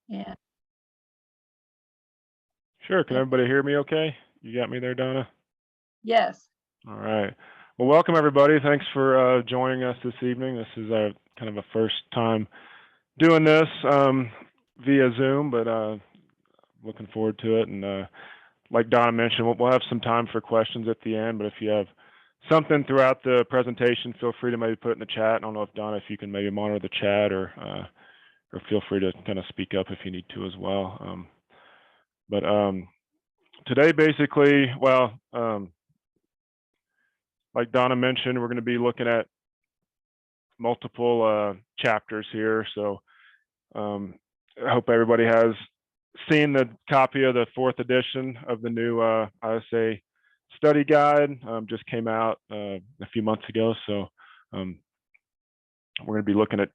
Yeah. Sure. Can Yep. everybody hear me okay? You got me there, Donna? Yes. All right. Well, welcome everybody. Thanks for joining us this evening. This is a kind of a first time doing this via Zoom, but looking forward to it. And like Donna mentioned, we'll have some time for questions at the end, but if you have something throughout the presentation, feel free to maybe put it in the chat. I don't know if Donna, if you can maybe monitor the chat or feel free to kind of speak up if you need to as well. But today, basically, well, like Donna mentioned, we're going to be looking at multiple chapters here. So I hope everybody has seen the copy of the 4th edition of the new ISA study guide. Just came out a few months ago. So we're going to be looking at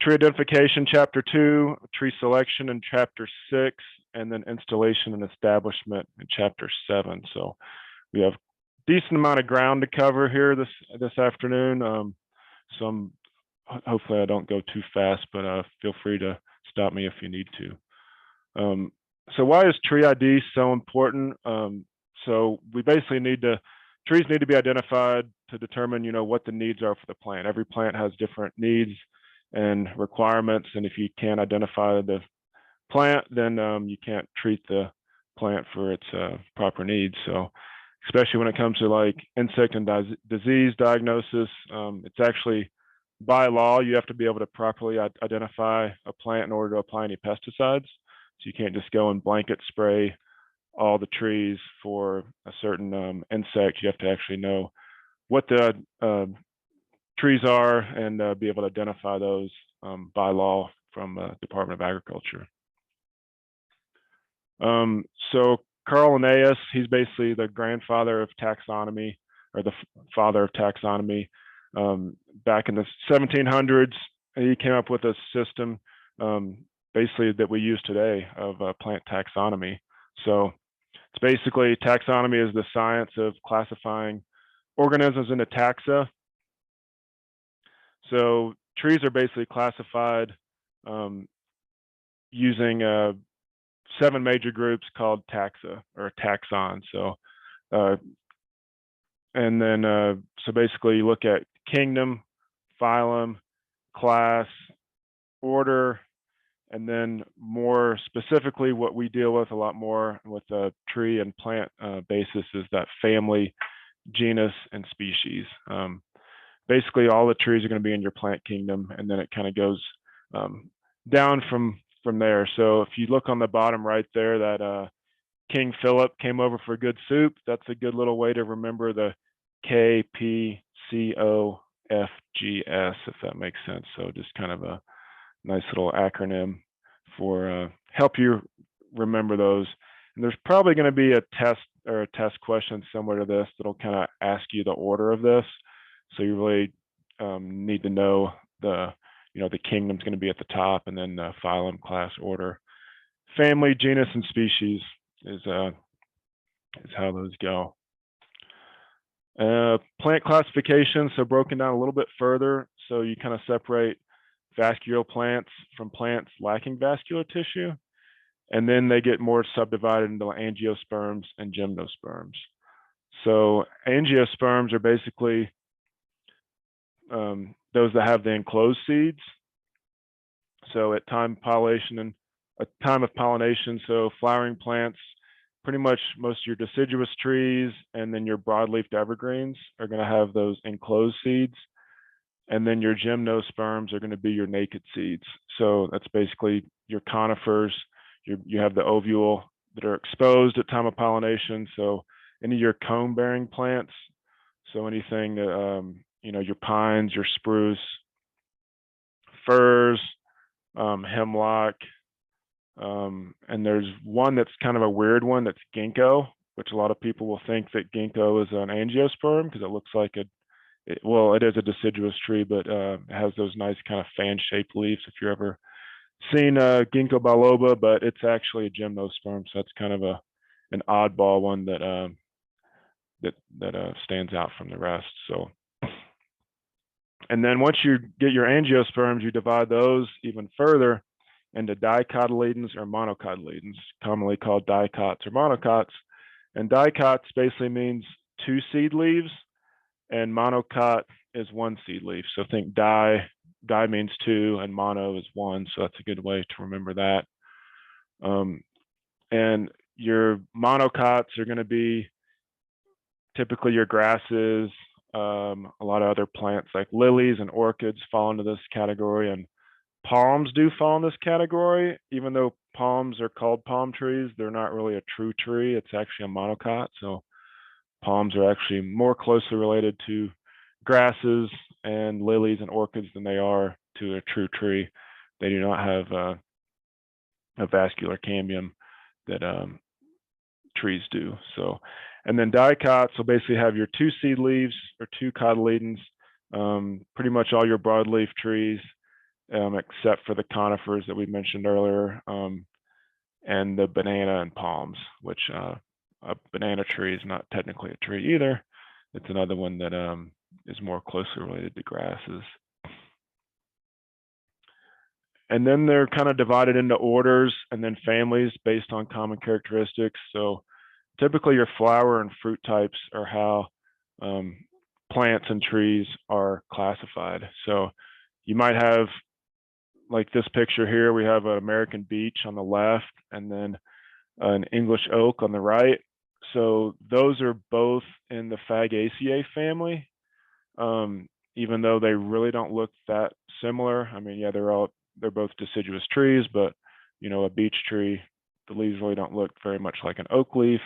tree identification, chapter 2, tree selection in chapter 6, and then installation and establishment in chapter 7. So we have a decent amount of ground to cover here this afternoon. So hopefully I don't go too fast, but feel free to stop me if you need to. So why is tree ID so important? So we basically trees need to be identified to determine, what the needs are for the plant. Every plant has different needs and requirements, and if you can't identify the plant, then you can't treat the plant for its proper needs. So especially when it comes to like insect and disease diagnosis, it's actually by law, you have to be able to properly identify a plant in order to apply any pesticides. So you can't just go and blanket spray all the trees for a certain insect. You have to actually know what the trees are and be able to identify those by law from Department of Agriculture. So Carl Linnaeus, he's basically the grandfather of taxonomy, or the father of taxonomy. Back in the 1700s, he came up with a system basically that we use today of plant taxonomy. So it's basically, taxonomy is the science of classifying organisms into taxa. So trees are basically classified using 7 major groups called taxa or taxon. So and then so basically you look at kingdom, phylum, class, order, and then more specifically what we deal with a lot more with the tree and plant basis is that family, genus, and species. Basically all the trees are going to be in your plant kingdom, and then it kind of goes down from there. So if you look on the bottom right there, that King Philip came over for good soup, that's a good little way to remember the KPCOFGS, if that makes sense. So just kind of a nice little acronym for help you remember those. And there's probably going to be a test question similar to this that'll kind of ask you the order of this. So you really need to know the kingdom's going to be at the top, and then the phylum, class, order, family, genus, and species is how those go. Plant classification, so broken down a little bit further. So you kind of separate vascular plants from plants lacking vascular tissue, and then they get more subdivided into angiosperms and gymnosperms. So angiosperms are basically those that have the enclosed seeds. So at time of pollination, so flowering plants, pretty much most of your deciduous trees and then your broadleafed evergreens are going to have those enclosed seeds. And then your gymnosperms are going to be your naked seeds. So that's basically your conifers. You have the ovule that are exposed at time of pollination. So any of your cone-bearing plants, so anything that, your pines, your spruce, firs, hemlock, and there's one that's kind of a weird one, that's ginkgo, which a lot of people will think that ginkgo is an angiosperm because it looks like it is a deciduous tree, but it has those nice kind of fan-shaped leaves. If you've ever seen ginkgo biloba, but it's actually a gymnosperm, so that's kind of an oddball one that stands out from the rest. So, and then once you get your angiosperms, you divide those even further into dicotyledons or monocotyledons, commonly called dicots or monocots. And dicots basically means 2 seed leaves, and monocot is 1 seed leaf. So think di means 2, and mono is 1. So that's a good way to remember that. And your monocots are going to be typically your grasses, a lot of other plants like lilies and orchids fall into this category, and palms do fall in this category. Even though palms are called palm trees, they're not really a true tree. It's actually a monocot. So palms are actually more closely related to grasses and lilies and orchids than they are to a true tree. They do not have a vascular cambium that trees do. So, and then dicots will basically have your 2 seed leaves or 2 cotyledons, pretty much all your broadleaf trees, except for the conifers that we mentioned earlier, and the banana and palms, which a banana tree is not technically a tree either. It's another one that is more closely related to grasses. And then they're kind of divided into orders and then families based on common characteristics. So typically your flower and fruit types are how plants and trees are classified. So you might have, like this picture here, we have an American beech on the left and then an English oak on the right. So those are both in the Fagaceae family, even though they really don't look that similar. I mean, yeah, they're both deciduous trees, but you know, a beech tree, the leaves really don't look very much like an oak leaf.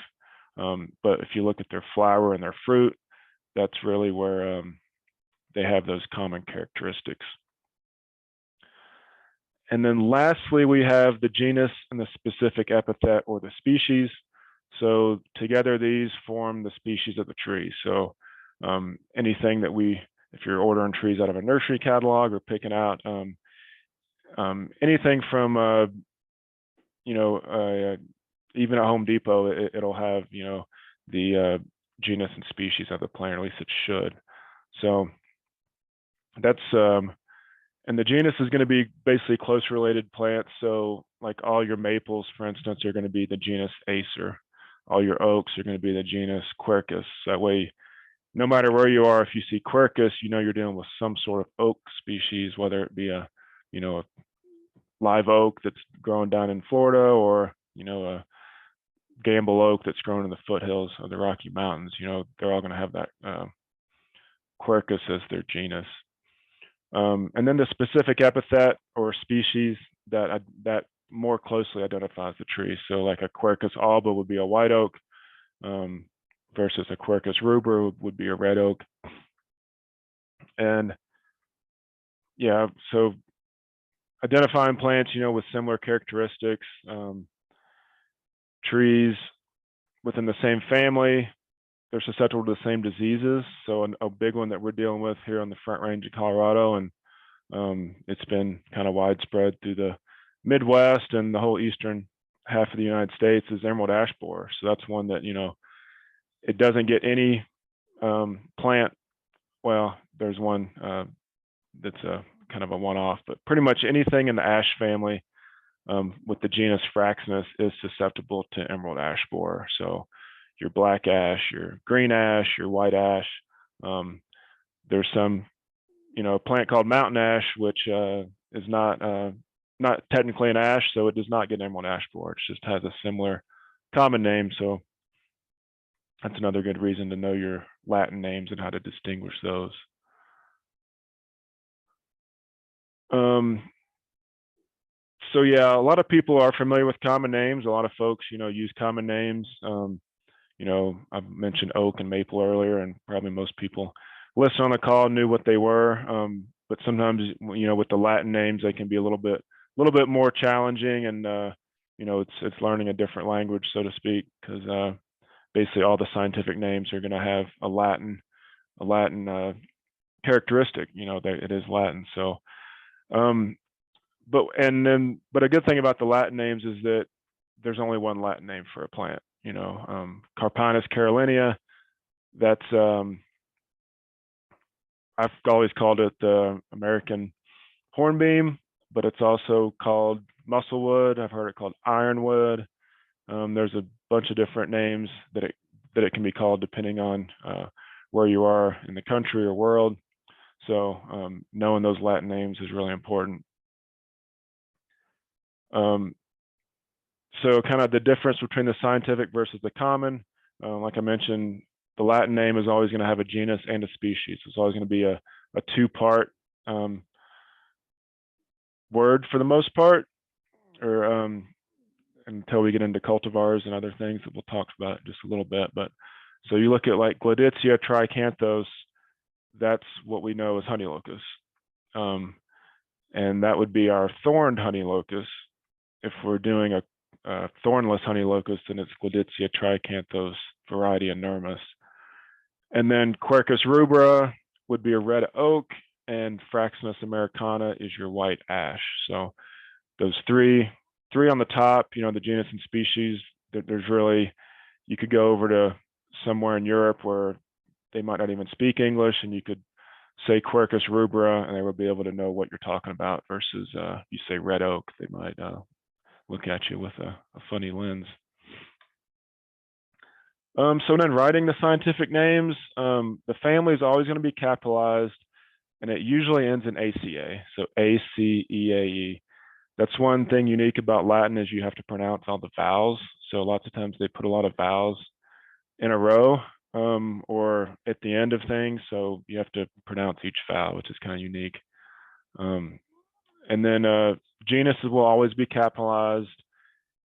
But if you look at their flower and their fruit, that's really where they have those common characteristics. And then lastly, we have the genus and the specific epithet or the species. So together these form the species of the tree. So anything that if you're ordering trees out of a nursery catalog or picking out anything from, even at Home Depot, it'll have, the genus and species of the plant, or at least it should. So that's, and the genus is going to be basically close related plants. So like all your maples, for instance, are going to be the genus Acer. All your oaks are going to be the genus Quercus. That way, no matter where you are, if you see Quercus, you know you're dealing with some sort of oak species, whether it be a live oak that's growing down in Florida, or a Gamble oak that's grown in the foothills of the Rocky Mountains. They're all going to have that Quercus as their genus. And then the specific epithet or species that more closely identifies the tree. So like a Quercus alba would be a white oak, versus a Quercus rubra would be a red oak. And yeah, so identifying plants, with similar characteristics, trees within the same family, they're susceptible to the same diseases. So a big one that we're dealing with here on the Front Range of Colorado, and it's been kind of widespread through the Midwest and the whole eastern half of the United States, is emerald ash borer. So that's one that, it doesn't get any plant. Well, there's one that's a kind of a one-off, but pretty much anything in the ash family with the genus Fraxinus is susceptible to emerald ash borer. So your black ash, your green ash, your white ash. There's some, a plant called mountain ash, which is not technically an ash, so it does not get emerald ash borer. It just has a similar common name. So that's another good reason to know your Latin names and how to distinguish those. So yeah, a lot of people are familiar with common names. A lot of folks, use common names. I mentioned oak and maple earlier, and probably most people listening on the call knew what they were. But sometimes, with the Latin names, they can be a little bit more challenging, and it's learning a different language, so to speak, because basically all the scientific names are going to have a Latin characteristic. It is Latin. So, but a good thing about the Latin names is that there's only one Latin name for a plant. Carpinus carolinea. That's I've always called it the American hornbeam, but it's also called musclewood. I've heard it called ironwood. There's a bunch of different names that it can be called depending on where you are in the country or world. So knowing those Latin names is really important. So kind of the difference between the scientific versus the common, like I mentioned, the Latin name is always going to have a genus and a species. It's always going to be a two-part word for the most part, or until we get into cultivars and other things that we'll talk about just a little bit. But so you look at like Gleditsia tricanthos, that's what we know as honey locust. And that would be our thorned honey locust. If we're doing a thornless honey locust, then it's Gleditsia tricanthos variety inermis. And then Quercus rubra would be a red oak, and Fraxinus americana is your white ash. So those three on the top, you know, the genus and species, there's really, you could go over to somewhere in Europe where they might not even speak English, and you could say Quercus rubra and they would be able to know what you're talking about, versus you say red oak, they might look at you with a funny lens. So then writing the scientific names, the family is always going to be capitalized, and it usually ends in ACA, so A-C-E-A-E. That's one thing unique about Latin, is you have to pronounce all the vowels. So lots of times they put a lot of vowels in a row or at the end of things, so you have to pronounce each vowel, which is kind of unique. And then genuses will always be capitalized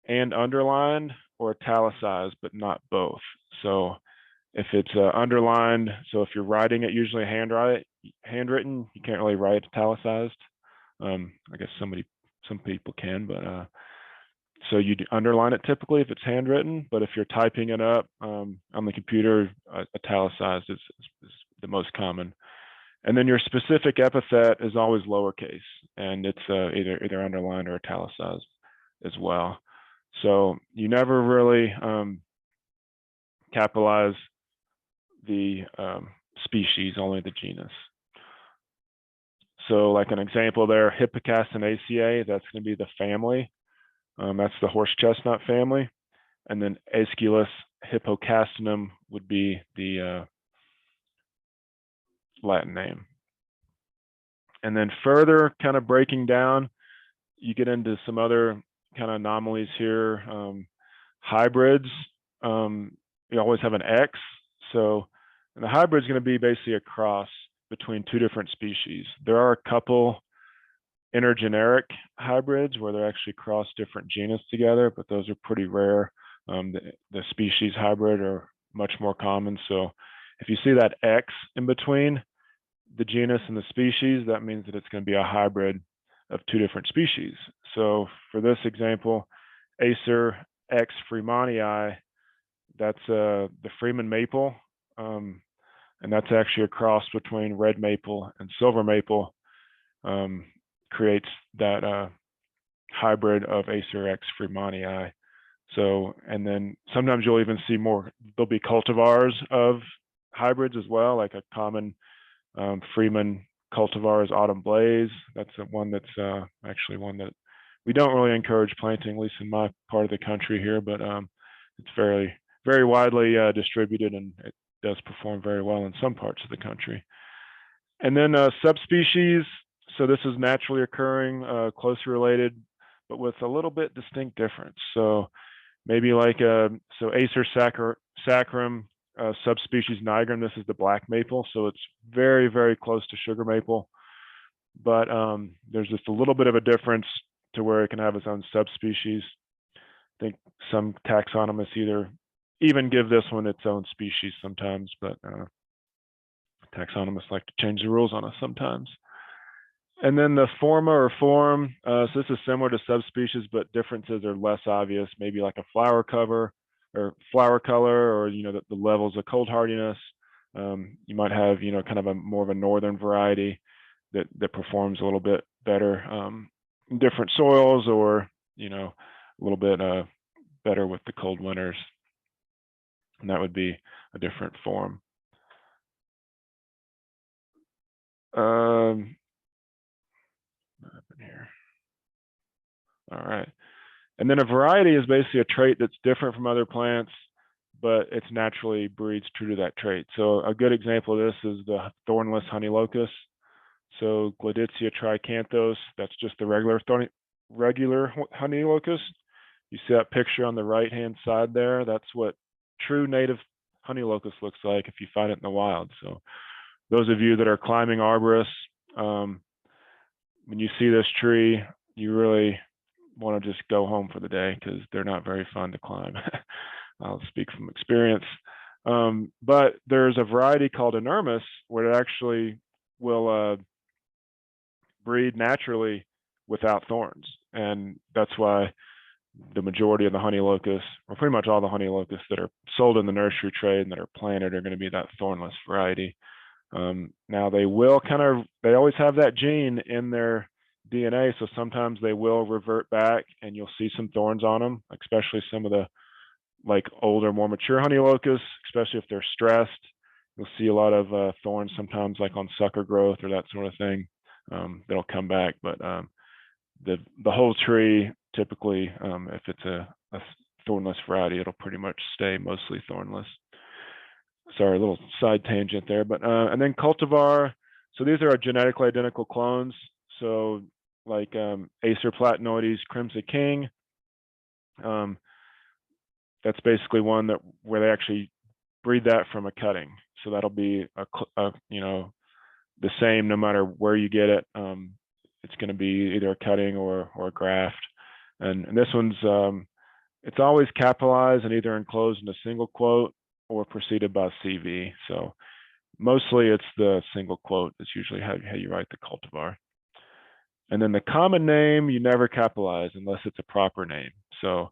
and underlined or italicized, but not both. So if it's underlined, so if you're writing it usually handwritten, you can't really write italicized. I guess some people can, but so you underline it typically if it's handwritten, but if you're typing it up on the computer, italicized is the most common. And then your specific epithet is always lowercase, and it's either underlined or italicized as well. So you never really capitalize the species, only the genus. So like an example there, Hippocastanaceae, that's going to be the family. That's the horse chestnut family. And then Aesculus hippocastanum would be the Latin name. And then further kind of breaking down, you get into some other kind of anomalies here. Hybrids, you always have an X. So and the hybrid is going to be basically a cross between two different species. There are a couple intergeneric hybrids where they actually cross different genus together, but those are pretty rare. The species hybrid are much more common. So if you see that X in between the genus and the species, that means that it's going to be a hybrid of two different species. So for this example, Acer X freemanni, that's the Freeman maple, and that's actually a cross between red maple and silver maple, creates that hybrid of Acer X freemanni. So, and then sometimes you'll even see there'll be cultivars of hybrids as well, like a common Freeman cultivar is Autumn Blaze. That's one that's actually one that we don't really encourage planting, at least in my part of the country here, but it's very, very widely distributed, and it does perform very well in some parts of the country. And then subspecies. So this is naturally occurring, closely related, but with a little bit distinct difference. So maybe like so Acer saccharum subspecies nigrum, this is the black maple, so it's very, very close to sugar maple, but there's just a little bit of a difference to where it can have its own subspecies. I think some taxonomists even give this one its own species sometimes, but taxonomists like to change the rules on us sometimes. And then the forma or form, so this is similar to subspecies, but differences are less obvious, maybe like a flower cover or flower color, or, you know, the levels of cold hardiness. You might have, you know, kind of more of a northern variety that performs a little bit better in different soils, or, you know, a little bit better with the cold winters. And that would be a different form. What happened here? All right. And then a variety is basically a trait that's different from other plants, but it's naturally breeds true to that trait. So a good example of this is the thornless honey locust. So Gleditsia tricanthos, that's just the regular honey locust. You see that picture on the right-hand side there? That's what true native honey locust looks like if you find it in the wild. So those of you that are climbing arborists, when you see this tree, you really want to just go home for the day because they're not very fun to climb. I'll speak from experience. But there's a variety called inermis where it actually will breed naturally without thorns. And that's why the majority of the honey locusts, or pretty much all the honey locusts that are sold in the nursery trade and that are planted, are going to be that thornless variety. Now they always have that gene in their DNA, so sometimes they will revert back and you'll see some thorns on them, especially some of the like older, more mature honey locusts, especially if they're stressed. You'll see a lot of thorns sometimes like on sucker growth or that sort of thing. That'll come back, but the whole tree typically, if it's a thornless variety, it'll pretty much stay mostly thornless. Sorry, a little side tangent there, but and then cultivar. So these are our genetically identical clones. So like Acer platanoides crimson king. That's basically one where they actually breed that from a cutting. So that'll be the same no matter where you get it. It's going to be either a cutting or a graft. And this one's it's always capitalized and either enclosed in a single quote or preceded by CV. So mostly it's the single quote. That's usually how you write the cultivar. And then the common name you never capitalize unless it's a proper name. So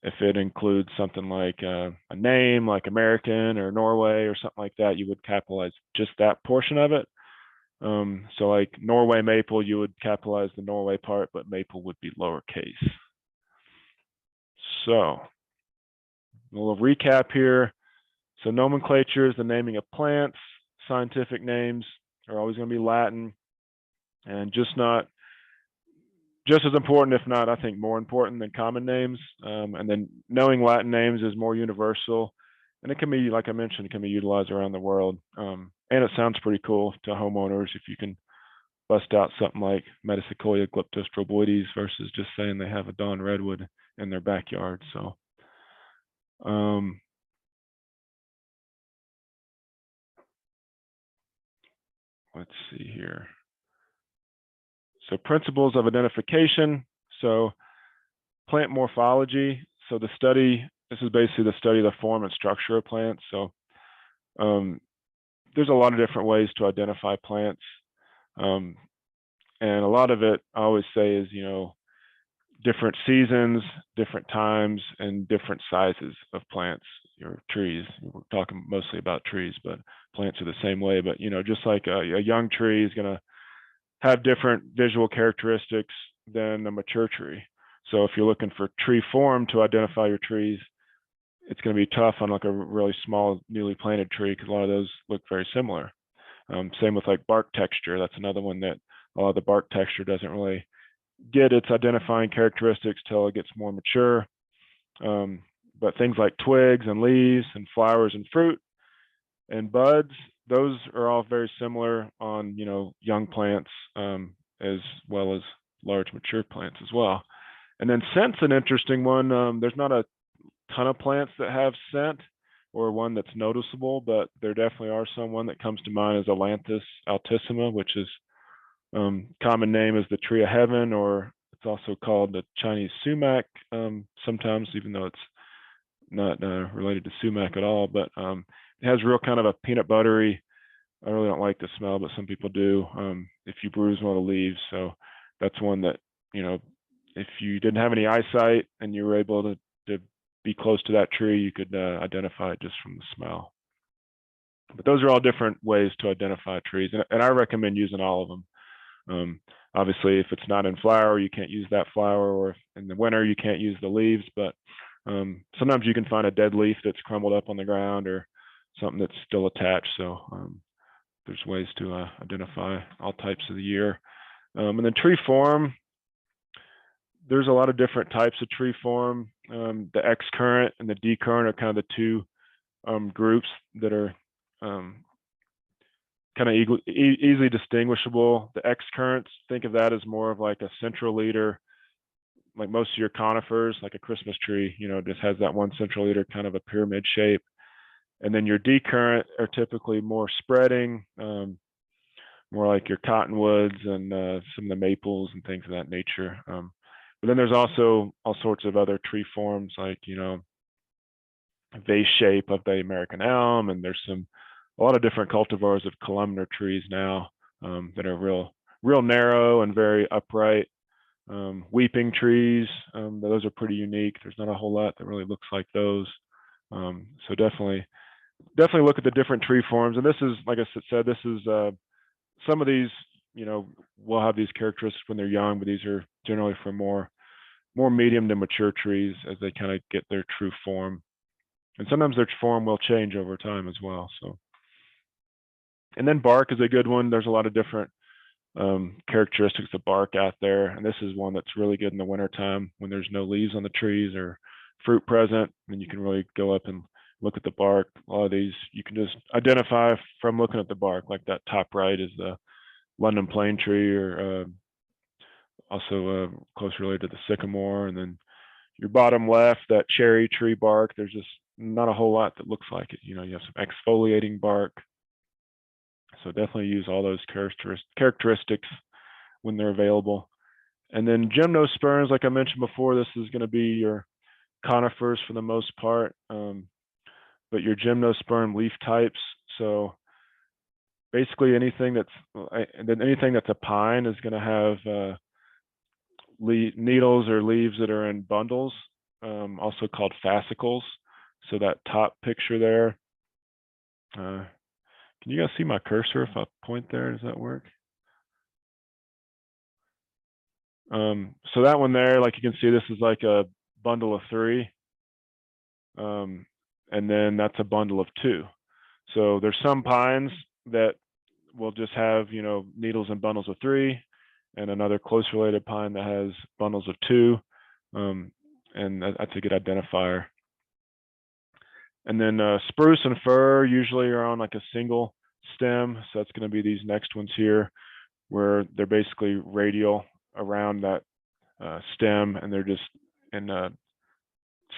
if it includes something like a name like American or Norway or something like that, you would capitalize just that portion of it. So like Norway maple, you would capitalize the Norway part, but maple would be lowercase. So a little recap here. So nomenclature is the naming of plants. Scientific names are always going to be Latin, and just as important, if not, I think more important than common names. And then knowing Latin names is more universal, and it can be, like I mentioned, it can be utilized around the world. And it sounds pretty cool to homeowners if you can bust out something like Metasequoia glyptostroboides versus just saying they have a Dawn redwood in their backyard. So let's see here. So principles of identification. So plant morphology. So this is basically the study of the form and structure of plants. So there's a lot of different ways to identify plants. And a lot of it, I always say, is, different seasons, different times, and different sizes of plants or trees. We're talking mostly about trees, but plants are the same way. But, just like a young tree is going to have different visual characteristics than a mature tree. So if you're looking for tree form to identify your trees, it's going to be tough on like a really small newly planted tree because a lot of those look very similar. Same with like bark texture. That's another one that a lot of the bark texture doesn't really get its identifying characteristics till it gets more mature. But things like twigs and leaves and flowers and fruit and buds, those are all very similar on young plants as well as large mature plants as well. And then scent's an interesting one. There's not a ton of plants that have scent or one that's noticeable, but there definitely are some. One that comes to mind is Ailanthus altissima, which is common name is the tree of heaven, or it's also called the Chinese sumac sometimes, even though it's not related to sumac at all. But it has real kind of a peanut buttery, I really don't like the smell, but some people do if you bruise one of the leaves. So that's one that, if you didn't have any eyesight and you were able to be close to that tree, you could identify it just from the smell. But those are all different ways to identify trees, and I recommend using all of them. Obviously, if it's not in flower, you can't use that flower, or in the winter, you can't use the leaves, but sometimes you can find a dead leaf that's crumbled up on the ground or something that's still attached. So there's ways to identify all types of the year. And then tree form, there's a lot of different types of tree form. The X current and the D current are kind of the two groups that are kind of easily distinguishable. The X currents, think of that as more of like a central leader, like most of your conifers, like a Christmas tree, just has that one central leader, kind of a pyramid shape. And then your D current are typically more spreading, more like your cottonwoods and some of the maples and things of that nature. But then there's also all sorts of other tree forms, like vase shape of the American elm, and there's a lot of different cultivars of columnar trees now that are real narrow and very upright. Weeping trees, those are pretty unique. There's not a whole lot that really looks like those. So definitely look at the different tree forms. And this is, like I said, this is some of these, will have these characteristics when they're young, but these are generally for more medium to mature trees as they kind of get their true form. And sometimes their form will change over time as well. So, and then bark is a good one. There's a lot of different characteristics of bark out there, and this is one that's really good in the wintertime when there's no leaves on the trees or fruit present, and you can really go up and look at the bark. A lot of these you can just identify from looking at the bark, like that top right is the London plane tree, or also closely related to the sycamore. And then your bottom left, that cherry tree bark, there's just not a whole lot that looks like it. You have some exfoliating bark. So definitely use all those characteristics when they're available. And then gymnosperms, like I mentioned before, this is going to be your conifers for the most part, but your gymnosperm leaf types. So basically anything that's a pine is going to have needles or leaves that are in bundles, also called fascicles. So that top picture there, can you guys see my cursor if I point there? Does that work? So that one there, like you can see, this is like a bundle of 3. And then that's a bundle of 2. So there's some pines that will just have, needles and bundles of 3, and another close related pine that has bundles of 2. And that's a good identifier. And then spruce and fir usually are on like a single stem. So that's going to be these next ones here, where they're basically radial around that stem, and they're just in a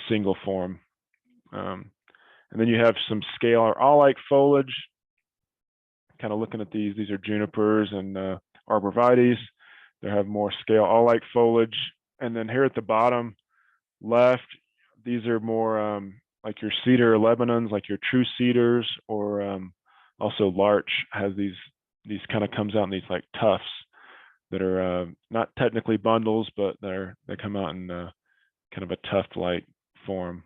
single form. And then you have some scale or all-like foliage. Kind of looking at these are junipers and arborvitaes. They have more scale all-like foliage. And then here at the bottom left, these are more like your cedar or Lebanons, like your true cedars, or also larch has these kind of comes out in these like tufts that are not technically bundles, but they come out in kind of a tuft-like form.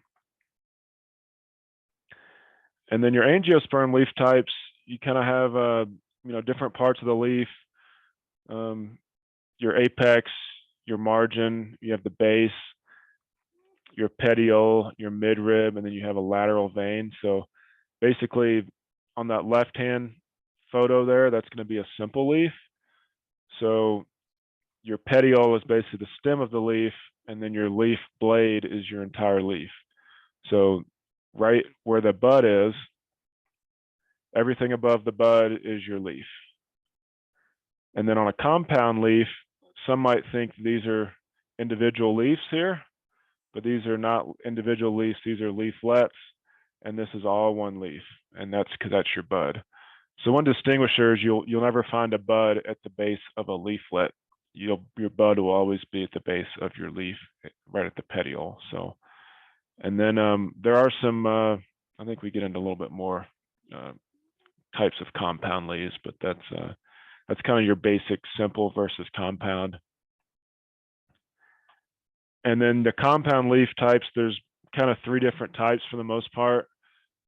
And then your angiosperm leaf types, you kind of have different parts of the leaf. Your apex, your margin, you have the base, your petiole, your midrib, and then you have a lateral vein. So basically on that left-hand photo there, that's going to be a simple leaf. So your petiole is basically the stem of the leaf, and then your leaf blade is your entire leaf. So right where the bud is, everything above the bud is your leaf. And then on a compound leaf, some might think these are individual leaves here, but these are not individual leaves, these are leaflets, and this is all one leaf, and that's because that's your bud. So one distinguisher is you'll never find a bud at the base of a leaflet. Your bud will always be at the base of your leaf, right at the petiole. So, and then there are some, I think we get into a little bit more types of compound leaves, but that's kind of your basic simple versus compound. And then the compound leaf types, there's kind of 3 different types for the most part.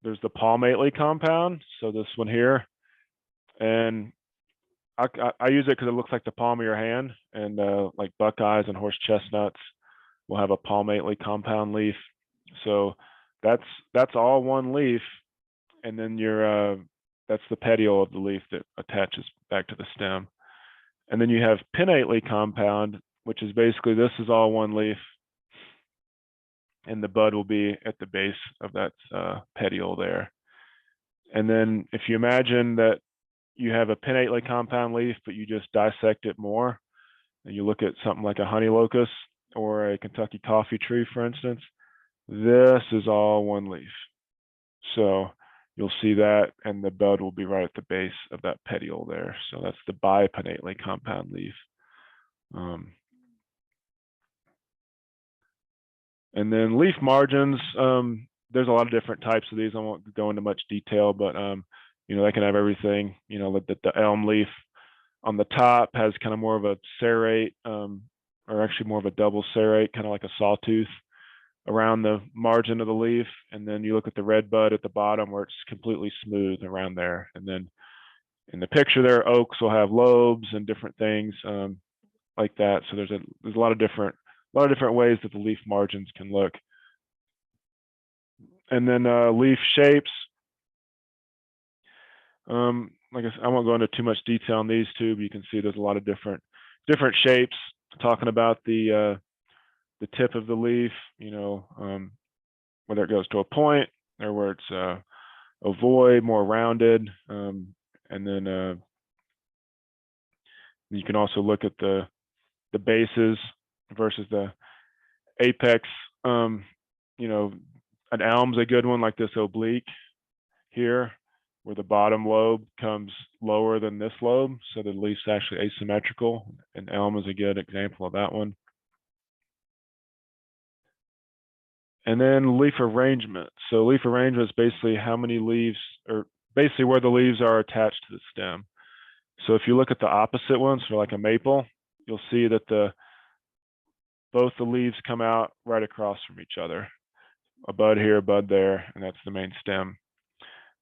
There's the palmately compound, so this one here, and I use it because it looks like the palm of your hand, and like buckeyes and horse chestnuts will have a palmately compound leaf. So that's all one leaf, and then that's the petiole of the leaf that attaches back to the stem. And then you have pinnately compound, which is basically this is all one leaf, and the bud will be at the base of that petiole there. And then if you imagine that you have a pinnately compound leaf, but you just dissect it more, and you look at something like a honey locust or a Kentucky coffee tree, for instance, this is all one leaf. So you'll see that, and the bud will be right at the base of that petiole there. So that's the bipinnately compound leaf. And then leaf margins, there's a lot of different types of these. I won't go into much detail, but they can have everything. The elm leaf on the top has kind of more of a serrate, or actually more of a double serrate, kind of like a sawtooth around the margin of the leaf. And then you look at the red bud at the bottom where it's completely smooth around there. And then in the picture there, oaks will have lobes and different things like that. So there's a lot of different ways that the leaf margins can look. And then leaf shapes. Like I said, I won't go into too much detail on these two, but you can see there's a lot of different shapes, talking about the tip of the leaf, whether it goes to a point or where it's ovoid, more rounded. And then you can also look at the bases versus the apex. An elm's a good one, like this oblique here, where the bottom lobe comes lower than this lobe, so the leaf's actually asymmetrical. And elm is a good example of that one. And then leaf arrangement. So leaf arrangement is basically how many leaves, or basically where the leaves are attached to the stem. So if you look at the opposite ones, so like a maple, you'll see that both the leaves come out right across from each other. A bud here, a bud there, and that's the main stem.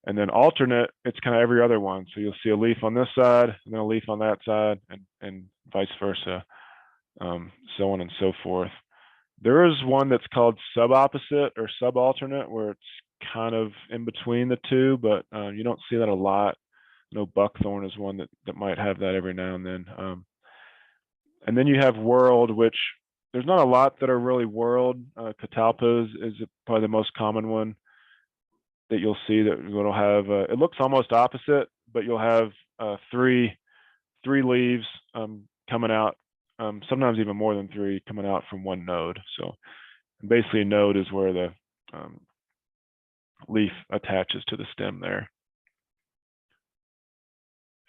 And then alternate, it's kind of every other one. So you'll see a leaf on this side, and then a leaf on that side, and vice versa, so on and so forth. There is one that's called subopposite or subalternate, where it's kind of in between the two, but you don't see that a lot. Buckthorn is one that might have that every now and then. And then you have whorled, which there's not a lot that are really whorled. Catalpa is probably the most common one that you'll see, that will have, it looks almost opposite, but you'll have three leaves coming out, sometimes even more than three coming out from one node. So basically a node is where the leaf attaches to the stem there.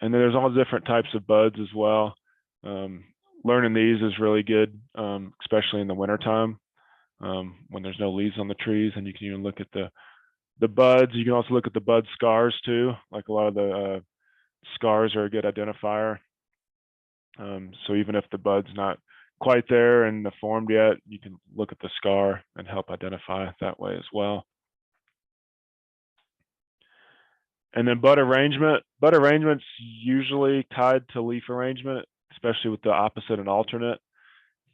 And then there's all different types of buds as well. Learning these is really good, especially in the wintertime when there's no leaves on the trees, and you can even look at the buds. You can also look at the bud scars too. Like a lot of the scars are a good identifier. So even if the bud's not quite there and formed yet, you can look at the scar and help identify it that way as well. And then bud arrangement. Bud arrangement's usually tied to leaf arrangement, especially with the opposite and alternate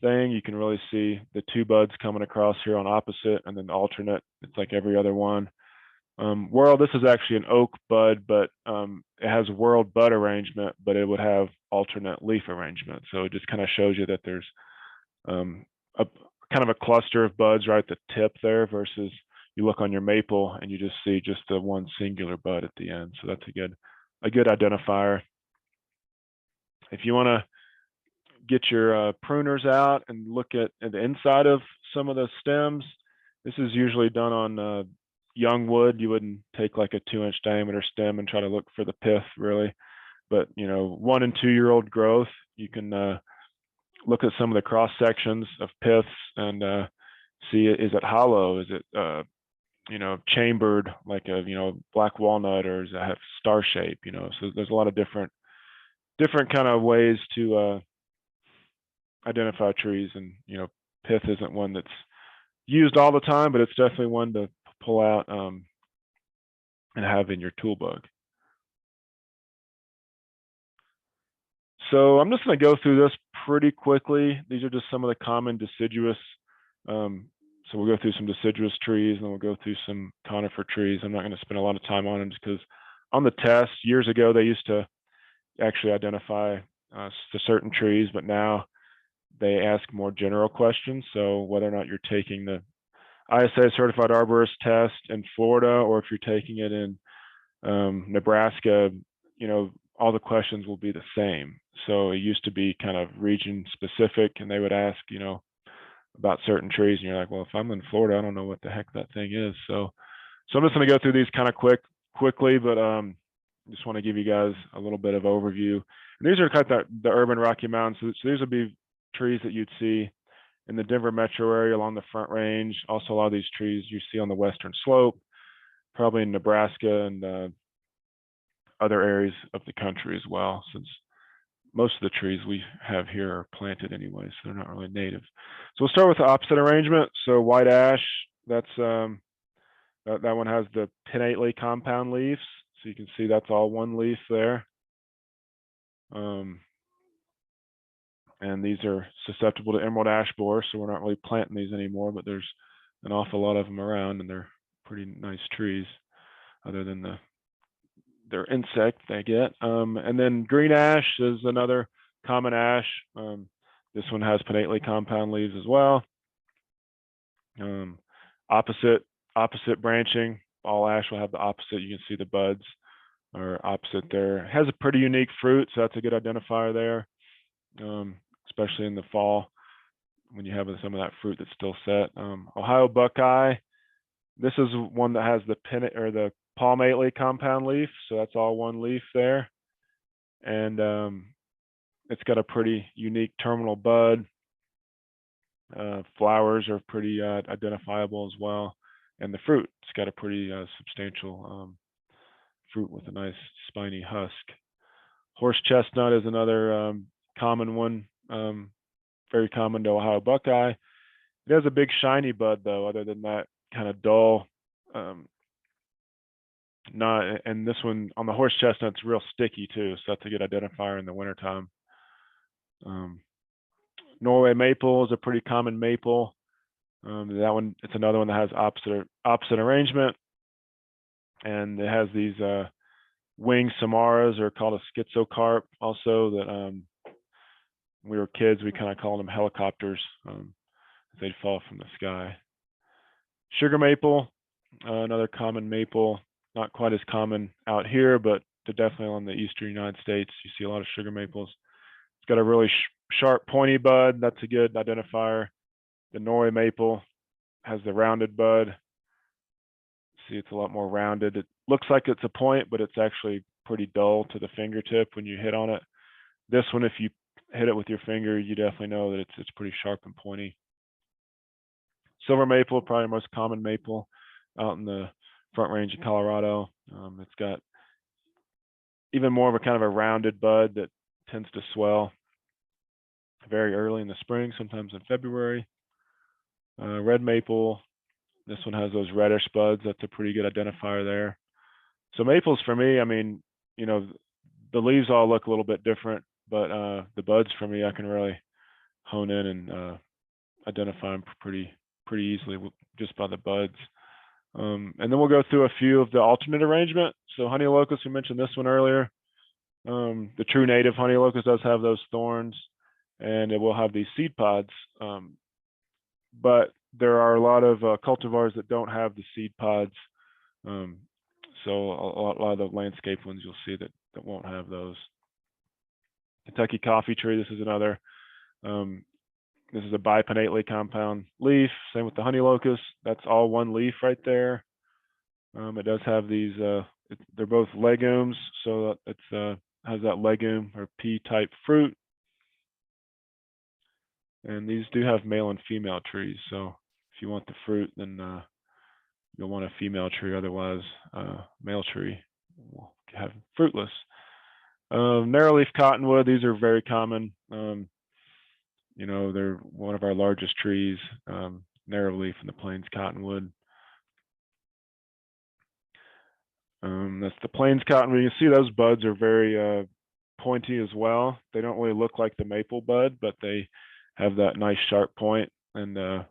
thing. You can really see the two buds coming across here on opposite, and then the alternate, it's like every other one. Whorl, this is actually an oak bud, but it has whorled bud arrangement, but it would have alternate leaf arrangement. So it just kind of shows you that there's a kind of a cluster of buds right at the tip there, versus you look on your maple and you just see just the one singular bud at the end. So that's a good identifier. If you want to get your pruners out and look at the inside of some of the stems, this is usually done on young wood. You wouldn't take like a 2-inch diameter stem and try to look for the pith really, but 1 and 2 year old growth, you can look at some of the cross sections of piths and see, is it hollow, is it chambered like a black walnut, or does it have star shape? So there's a lot of different kind of ways to identify trees, and pith isn't one that's used all the time, but it's definitely one to pull out and have in your toolbox. So I'm just going to go through this pretty quickly. These are just some of the common deciduous. So we'll go through some deciduous trees, and then we'll go through some conifer trees. I'm not going to spend a lot of time on them just because on the test years ago, they used to actually identify the certain trees, but now they ask more general questions. So whether or not you're taking the ISA certified arborist test in Florida, or if you're taking it in Nebraska, you know, all the questions will be the same. So it used to be kind of region specific, and they would ask, you know, about certain trees, and you're like, well, if I'm in Florida, I don't know what the heck that thing is. So I'm just going to go through these kind of quickly, but just want to give you guys a little bit of overview. And these are kind of the urban Rocky Mountains. So these would be trees that you'd see in the Denver metro area along the Front Range. Also, a lot of these trees you see on the western slope, probably in Nebraska and other areas of the country as well, since most of the trees we have here are planted anyway, so they're not really native. So we'll start with the opposite arrangement. So white ash, that's that one has the pinnately compound leaves. So you can see that's all one leaf there. And these are susceptible to emerald ash borer, so we're not really planting these anymore, but there's an awful lot of them around, and they're pretty nice trees, other than their insect they get. And then green ash is another common ash. This one has pinnately compound leaves as well. Opposite branching. All ash will have the opposite. You can see the buds are opposite there. It has a pretty unique fruit, so that's a good identifier there, especially in the fall when you have some of that fruit that's still set. Ohio buckeye. This is one that has the the palmately compound leaf, so that's all one leaf there, and it's got a pretty unique terminal bud. Flowers are pretty identifiable as well, and the fruit, it's got a pretty substantial fruit with a nice spiny husk. Horse chestnut is another common one, very common to Ohio buckeye. It has a big shiny bud though, other than that kind of dull. And this one on the horse chestnut, it's real sticky too, so that's a good identifier in the wintertime. Norway maple is a pretty common maple. That one, it's another one that has opposite arrangement, and it has these winged samaras, or called a schizocarp. Also, that when we were kids, we kind of called them helicopters. They'd fall from the sky. Sugar maple, another common maple, not quite as common out here, but definitely on the eastern United States, you see a lot of sugar maples. It's got a really sharp, pointy bud. That's a good identifier. The Norway maple has the rounded bud. See, it's a lot more rounded. It looks like it's a point, but it's actually pretty dull to the fingertip when you hit on it. This one, if you hit it with your finger, you definitely know that it's pretty sharp and pointy. Silver maple, probably the most common maple out in the Front Range of Colorado. It's got even more of a kind of a rounded bud that tends to swell very early in the spring, sometimes in February. Red maple, this one has those reddish buds. That's a pretty good identifier there. So maples for me, I mean, you know, the leaves all look a little bit different, but the buds for me, I can really hone in and identify them pretty easily just by the buds. And then we'll go through a few of the alternate arrangement. So honey locust, we mentioned this one earlier. The true native honey locust does have those thorns, and it will have these seed pods. But there are a lot of cultivars that don't have the seed pods. So a lot of the landscape ones you'll see that won't have those. Kentucky coffee tree, this is another. This is a bipinnately compound leaf. Same with the honey locust. That's all one leaf right there. It does have these, they're both legumes, so it has that legume or pea-type fruit. And these do have male and female trees. So if you want the fruit, then you'll want a female tree. Otherwise, male tree will have fruitless. Narrowleaf cottonwood, these are very common. You know, they're one of our largest trees, narrowleaf in the plains cottonwood. That's the plains cottonwood. You see those buds are very pointy as well. They don't really look like the maple bud, but they have that nice sharp point, and that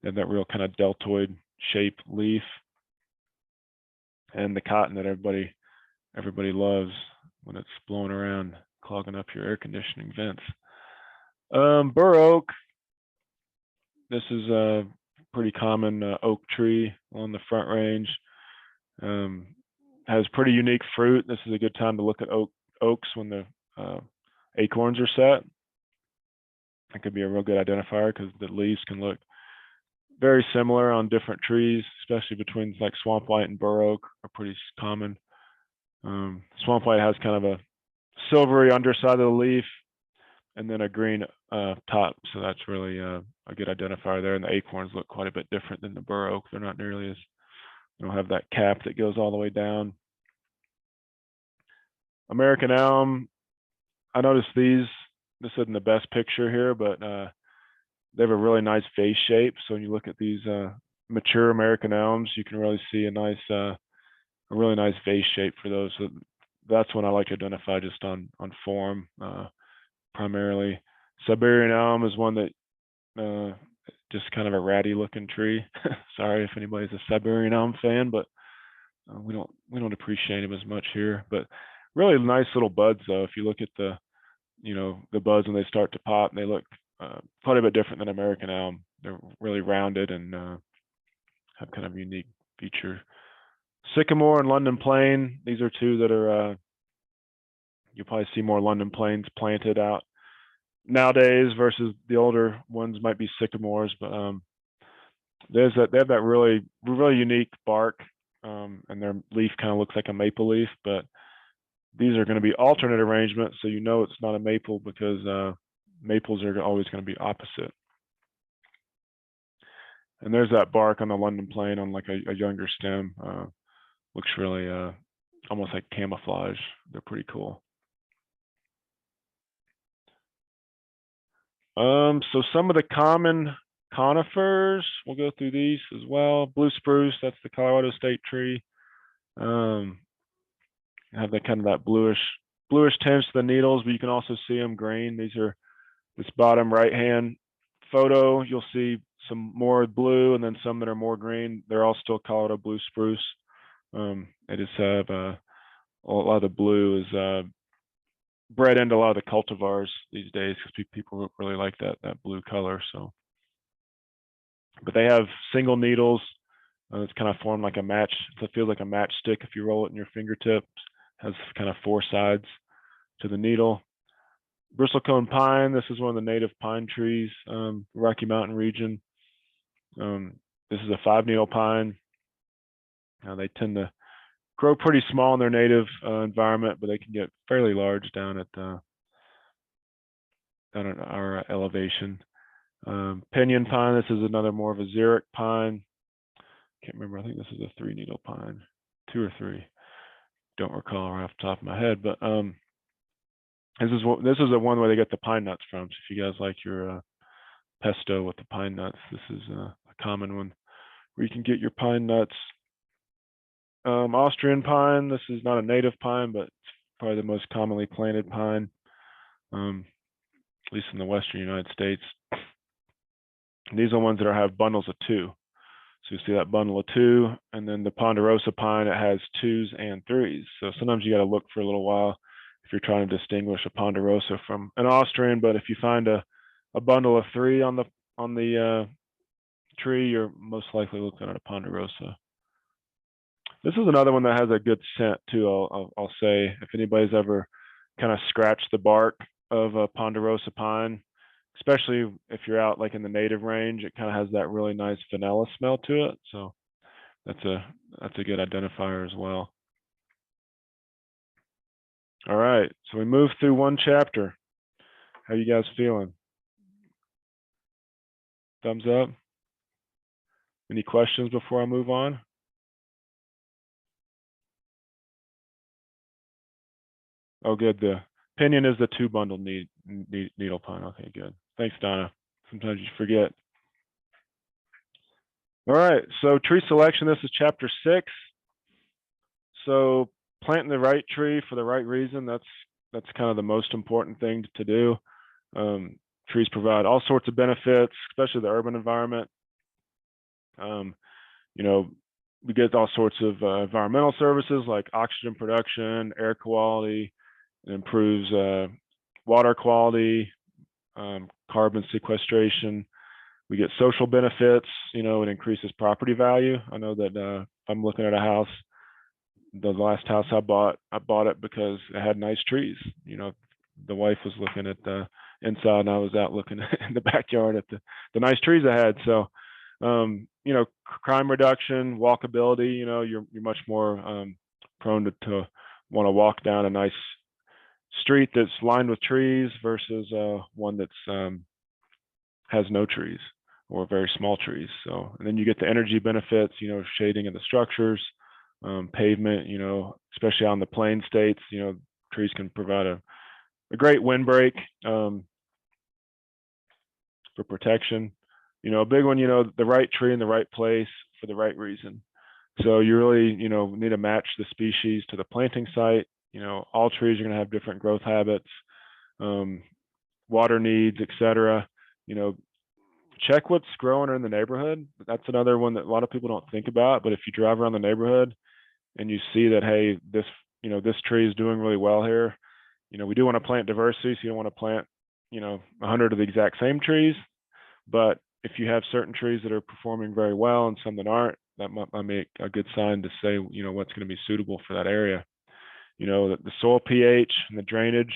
real kind of deltoid shape leaf. And the cotton that everybody loves when it's blowing around, clogging up your air conditioning vents. Bur oak. This is a pretty common oak tree on the Front Range. Has pretty unique fruit. This is a good time to look at oaks when the acorns are set. That could be a real good identifier because the leaves can look very similar on different trees, especially between like swamp white and bur oak are pretty common. Swamp white has kind of a silvery underside of the leaf and then a green top, so that's really a good identifier there. And the acorns look quite a bit different than the bur oak. They're not nearly as, they don't have that cap that goes all the way down. American elm, I noticed these, this isn't the best picture here, but they have a really nice face shape. So when you look at these mature American elms, you can really see a really nice face shape for those. So that's one I like to identify just on form primarily. Siberian elm is one that just kind of a ratty looking tree. Sorry if anybody's a Siberian elm fan, but we don't appreciate them as much here. But really nice little buds though. If you look at the the buds when they start to pop, they look quite a bit different than American elm. They're really rounded and have kind of unique feature. Sycamore and London plane, these are two that are you'll probably see more London planes planted out nowadays versus the older ones might be sycamores, but they have that really unique bark, and their leaf kind of looks like a maple leaf, but these are going to be alternate arrangements, so it's not a maple because maples are always going to be opposite. And there's that bark on the London plane on like a younger stem. Looks really almost like camouflage. They're pretty cool. So some of the common conifers, we'll go through these as well. Blue spruce, that's the Colorado state tree. Have that kind of that bluish tinge to the needles, but you can also see them green. These are this bottom right hand photo. You'll see some more blue and then some that are more green. They're all still Colorado blue spruce. They just have a lot of the blue is bred into a lot of the cultivars these days because people really like that blue color. So, but they have single needles. It's kind of formed like a match. It feels like a matchstick if you roll it in your fingertips. Has kind of four sides to the needle. Bristlecone pine. This is one of the native pine trees, Rocky Mountain region. This is a 5-needle pine. They tend to grow pretty small in their native environment, but they can get fairly large down at our elevation. Pinyon pine. This is another more of a xeric pine. Can't remember. I think this is a 3-needle pine, 2 or 3. Don't recall right off the top of my head, but this is the one where they get the pine nuts from. So if you guys like your pesto with the pine nuts, this is a common one where you can get your pine nuts. Austrian pine. This is not a native pine, but it's probably the most commonly planted pine, at least in the western United States. And these are the ones that have bundles of 2. So you see that bundle of 2, and then the ponderosa pine, it has 2s and 3s. So sometimes you got to look for a little while if you're trying to distinguish a ponderosa from an Austrian. But if you find a bundle of 3 on the tree, you're most likely looking at a ponderosa. This is another one that has a good scent too. I'll say if anybody's ever kind of scratched the bark of a ponderosa pine, especially if you're out like in the native range, it kind of has that really nice vanilla smell to it. So that's a good identifier as well. All right, so we moved through one chapter. How you guys feeling? Thumbs up. Any questions before I move on? Oh, good. The pinyon is the 2-bundle needle pine. Okay, good. Thanks, Donna. Sometimes you forget. All right, so tree selection. This is chapter 6. So planting the right tree for the right reason. That's kind of the most important thing to do. Trees provide all sorts of benefits, especially the urban environment. We get all sorts of environmental services like oxygen production, air quality. It improves water quality, carbon sequestration. We get social benefits. You know, it increases property value. I know that if I'm looking at a house, the last house I bought it because it had nice trees. You know, the wife was looking at the inside and I was out looking in the backyard at the nice trees I had. So, you know, crime reduction, walkability, you know, you're much more prone to want to walk down a nice street that's lined with trees versus one that's has no trees or very small trees. So, and then you get the energy benefits, you know, shading of the structures, pavement, you know, especially out in the plain states, you know, trees can provide a great windbreak for protection. You know, a big one, you know, the right tree in the right place for the right reason. So you really, you know, need to match the species to the planting site. You know, all trees are going to have different growth habits, water needs, etc. You know, check what's growing in the neighborhood. That's another one that a lot of people don't think about. But if you drive around the neighborhood and you see that, hey, this, you know, this tree is doing really well here. You know, we do want to plant diversity, so you don't want to plant, you know, 100 of the exact same trees. But if you have certain trees that are performing very well and some that aren't, that might make a good sign to say, you know, what's going to be suitable for that area. You know, the soil pH and the drainage.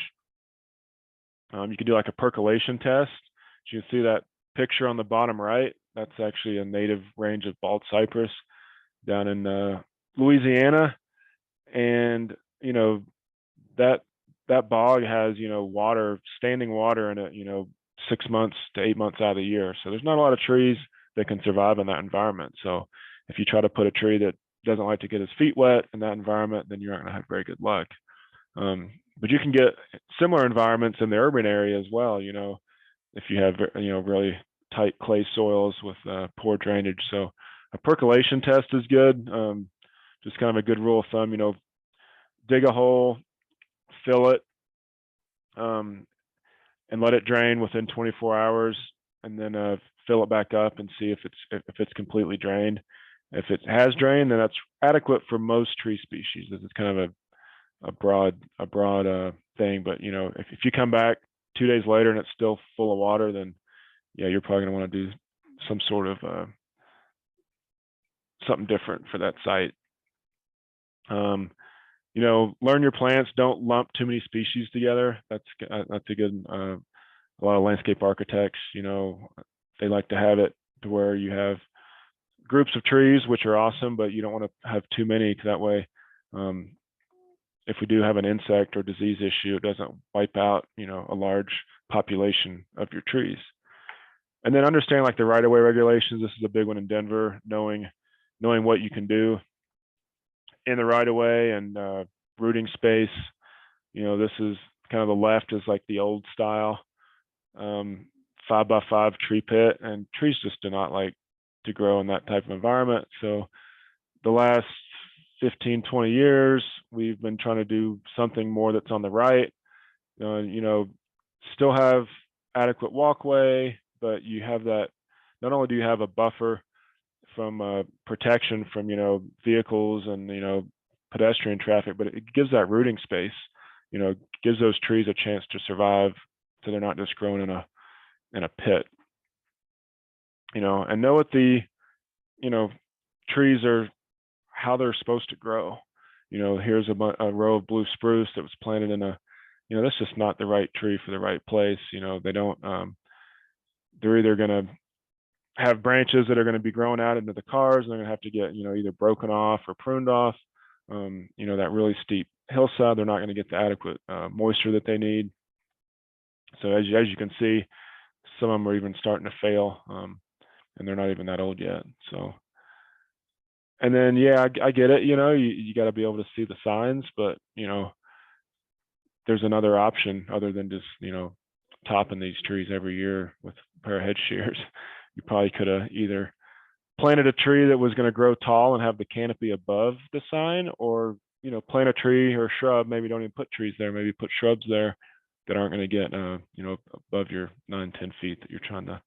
You can do like a percolation test. You can see that picture on the bottom right. That's actually a native range of bald cypress down in Louisiana. And, you know, that bog has, you know, water, standing water in it, you know, 6 months to 8 months out of the year. So there's not a lot of trees that can survive in that environment. So if you try to put a tree that doesn't like to get his feet wet in that environment, then you're not going to have very good luck. But you can get similar environments in the urban area as well, you know, if you have, you know, really tight clay soils with poor drainage. So a percolation test is good. Just kind of a good rule of thumb, you know, dig a hole, fill it, and let it drain within 24 hours, and then fill it back up and see if it's completely drained. If it has drained, then that's adequate for most tree species. This is kind of a broad thing, but you know, if you come back 2 days later and it's still full of water, then yeah, you're probably going to want to do some sort of something different for that site. You know, learn your plants. Don't lump too many species together. That's a good. A lot of landscape architects, you know, they like to have it to where you have groups of trees, which are awesome, but you don't want to have too many. That way, if we do have an insect or disease issue, it doesn't wipe out, you know, a large population of your trees. And then understand like the right-of-way regulations. This is a big one in Denver. Knowing what you can do in the right-of-way and rooting space. You know, this is kind of the left is like the old style 5x5 tree pit, and trees just do not like to grow in that type of environment. So the last 15-20 years we've been trying to do something more that's on the right. You know, still have adequate walkway, but you have that, not only do you have a buffer from protection from, you know, vehicles and, you know, pedestrian traffic, but it gives that rooting space, you know, gives those trees a chance to survive, so they're not just growing in a pit. You know, and know what the, you know, trees are, how they're supposed to grow. You know, here's a row of blue spruce that was planted in a, you know, that's just not the right tree for the right place. You know, they don't, they're either going to have branches that are going to be growing out into the cars, and they're going to have to get, you know, either broken off or pruned off. You know, that really steep hillside, they're not going to get the adequate moisture that they need. So as you can see, some of them are even starting to fail, and they're not even that old yet. So, and then, yeah, I get it. You know, you got to be able to see the signs, but, you know, there's another option other than just, you know, topping these trees every year with a pair of hedge shears. You probably could have either planted a tree that was going to grow tall and have the canopy above the sign, or, you know, plant a tree or a shrub. Maybe don't even put trees there. Maybe put shrubs there that aren't going to get, you know, above your 9-10 feet that you're trying to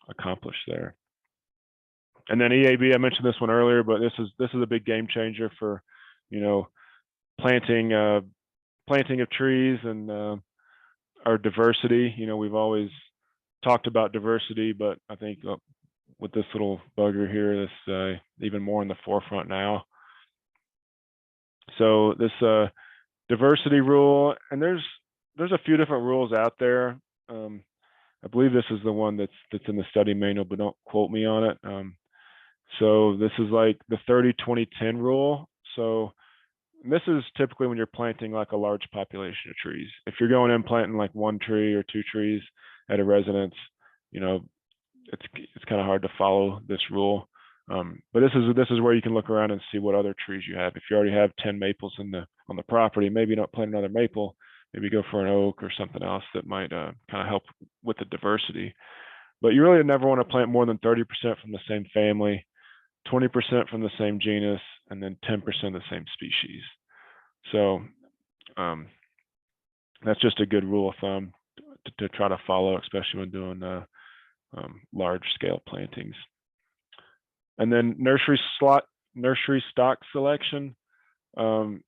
accomplish there. And then EAB, I mentioned this one earlier, but this is a big game changer for, you know, planting of trees and our diversity. You know, we've always talked about diversity, but I think with this little bugger here, this even more in the forefront now. So this diversity rule, and there's a few different rules out there. I believe this is the one that's in the study manual, but don't quote me on it. So this is like the 30-20-10 rule. So this is typically when you're planting like a large population of trees. If you're going in planting like one tree or two trees at a residence, you know, it's kind of hard to follow this rule. But this is where you can look around and see what other trees you have. If you already have 10 maples on the property, maybe not plant another maple, maybe go for an oak or something else that might kind of help with the diversity. But you really never want to plant more than 30% from the same family, 20% from the same genus, and then 10% of the same species. So that's just a good rule of thumb to try to follow, especially when doing large scale plantings. And then nursery stock selection.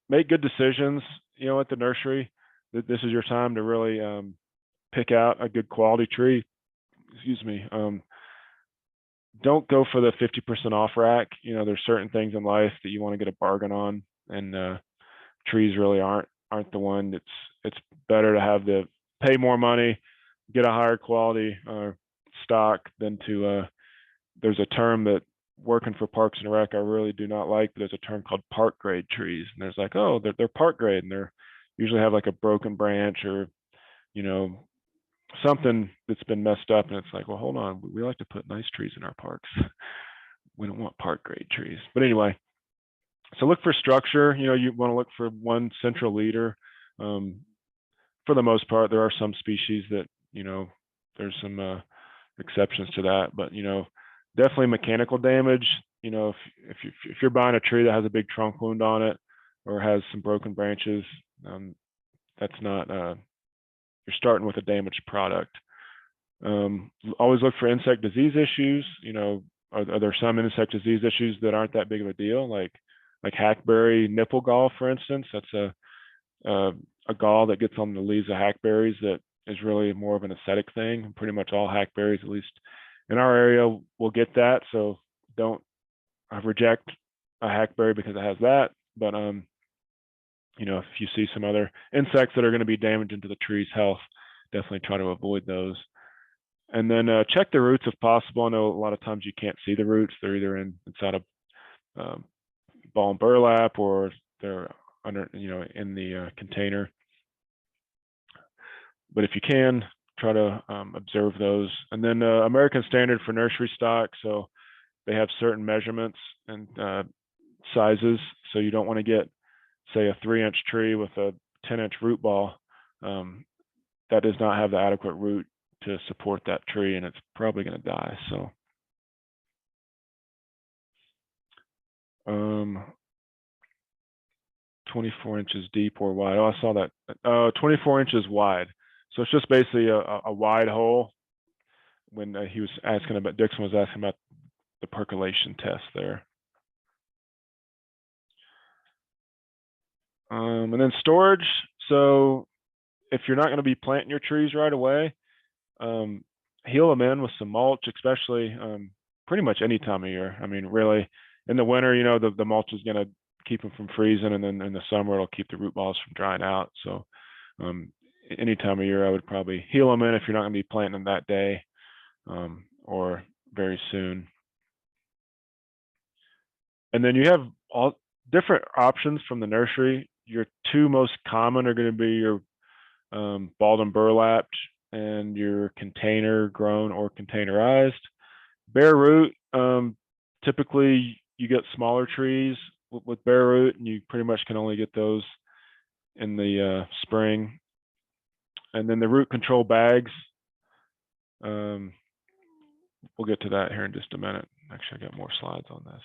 Make good decisions, you know, at the nursery. This is your time to really pick out a good quality tree. Excuse me. Don't go for the 50% off rack. You know, there's certain things in life that you want to get a bargain on, and trees really aren't the one. It's better to have the pay more money, get a higher quality stock than to there's a term that working for Parks and Rec I really do not like, but there's a term called park grade trees, and there's like, oh, they're park grade, and they're usually have like a broken branch or, you know, something that's been messed up, and it's like, well, hold on, we like to put nice trees in our parks. We don't want park grade trees. But anyway, so look for structure. You know, you want to look for one central leader. For the most part, there are some species that, you know, there's some exceptions to that, but, you know, definitely mechanical damage. You know, if you're buying a tree that has a big trunk wound on it or has some broken branches, that's not you're starting with a damaged product. Always look for insect disease issues. You know, are there some insect disease issues that aren't that big of a deal, like hackberry nipple gall, for instance? That's a gall that gets on the leaves of hackberries that is really more of an aesthetic thing. Pretty much all hackberries, at least in our area, will get that. So don't reject a hackberry because it has that. But you know, if you see some other insects that are going to be damaging to the tree's health, definitely try to avoid those. And then check the roots if possible. I know a lot of times you can't see the roots. They're either inside a ball and burlap, or they're under, you know, in the container. But if you can, try to observe those. And then American Standard for nursery stock. So they have certain measurements and sizes. So you don't want to get, say, a 3-inch tree with a 10-inch root ball. That does not have the adequate root to support that tree, and it's probably going to die. So 24 inches deep or wide. Oh, I saw that. 24 inches wide. So it's just basically a wide hole. When he was asking about, Dixon was asking about the percolation test there. And then storage. So if you're not going to be planting your trees right away, heal them in with some mulch, especially pretty much any time of year. I mean, really, in the winter, you know, the mulch is going to keep them from freezing, and then in the summer, it'll keep the root balls from drying out. So any time of year, I would probably heal them in if you're not going to be planting them that day or very soon. And then you have all different options from the nursery. Your two most common are going to be your balled and burlapped and your container grown or containerized. Bare root, typically you get smaller trees with bare root, and you pretty much can only get those in the spring. And then the root control bags, we'll get to that here in just a minute. Actually, I got more slides on this.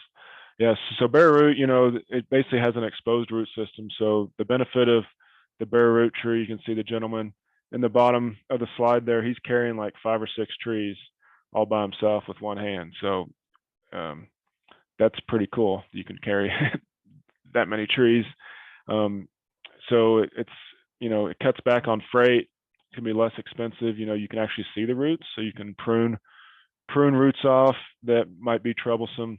Yes, so bare root, you know, it basically has an exposed root system. So the benefit of the bare root tree, you can see the gentleman in the bottom of the slide there, he's carrying like 5 or 6 trees all by himself with one hand. So that's pretty cool. You can carry that many trees. So it's, you know, it cuts back on freight. can be less expensive. You know, you can actually see the roots, so you can prune roots off that might be troublesome,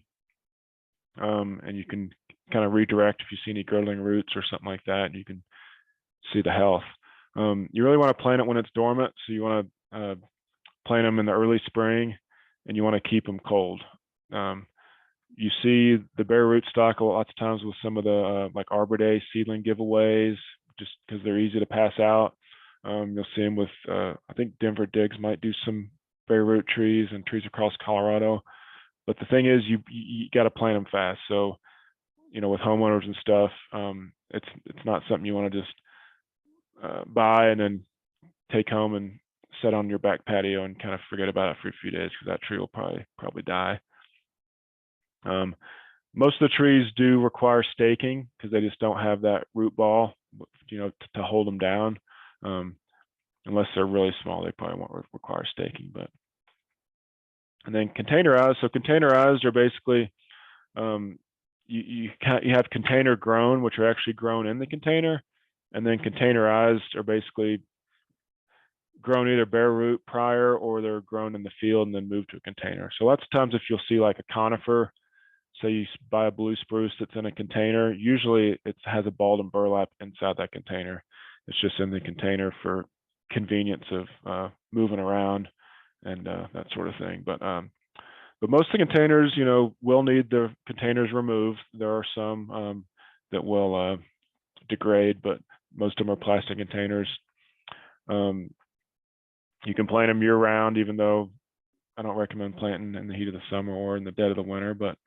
and you can kind of redirect if you see any girdling roots or something like that. You can see the health. You really want to plant it when it's dormant, so you want to plant them in the early spring, and you want to keep them cold. You see the bare rootstock lots of times with some of the like Arbor Day seedling giveaways, just because they're easy to pass out. You'll see them with, I think Denver Digs might do some bare root trees and trees across Colorado. But the thing is, you got to plant them fast. So, you know, with homeowners and stuff, it's not something you want to just buy and then take home and set on your back patio and kind of forget about it for a few days, because that tree will probably die. Most of the trees do require staking because they just don't have that root ball, you know, to hold them down. Unless they're really small, they probably won't require staking. But and then containerized. So containerized are basically you have container grown, which are actually grown in the container, and then containerized are basically grown either bare root prior, or they're grown in the field and then moved to a container. So lots of times if you'll see like a conifer, say you buy a blue spruce that's in a container, usually it has a balled and burlap inside that container. It's just in the container for convenience of moving around and that sort of thing. But most of the containers, you know, will need the containers removed. There are some that will degrade, but most of them are plastic containers. You can plant them year round, even though I don't recommend planting in the heat of the summer or in the dead of the winter. But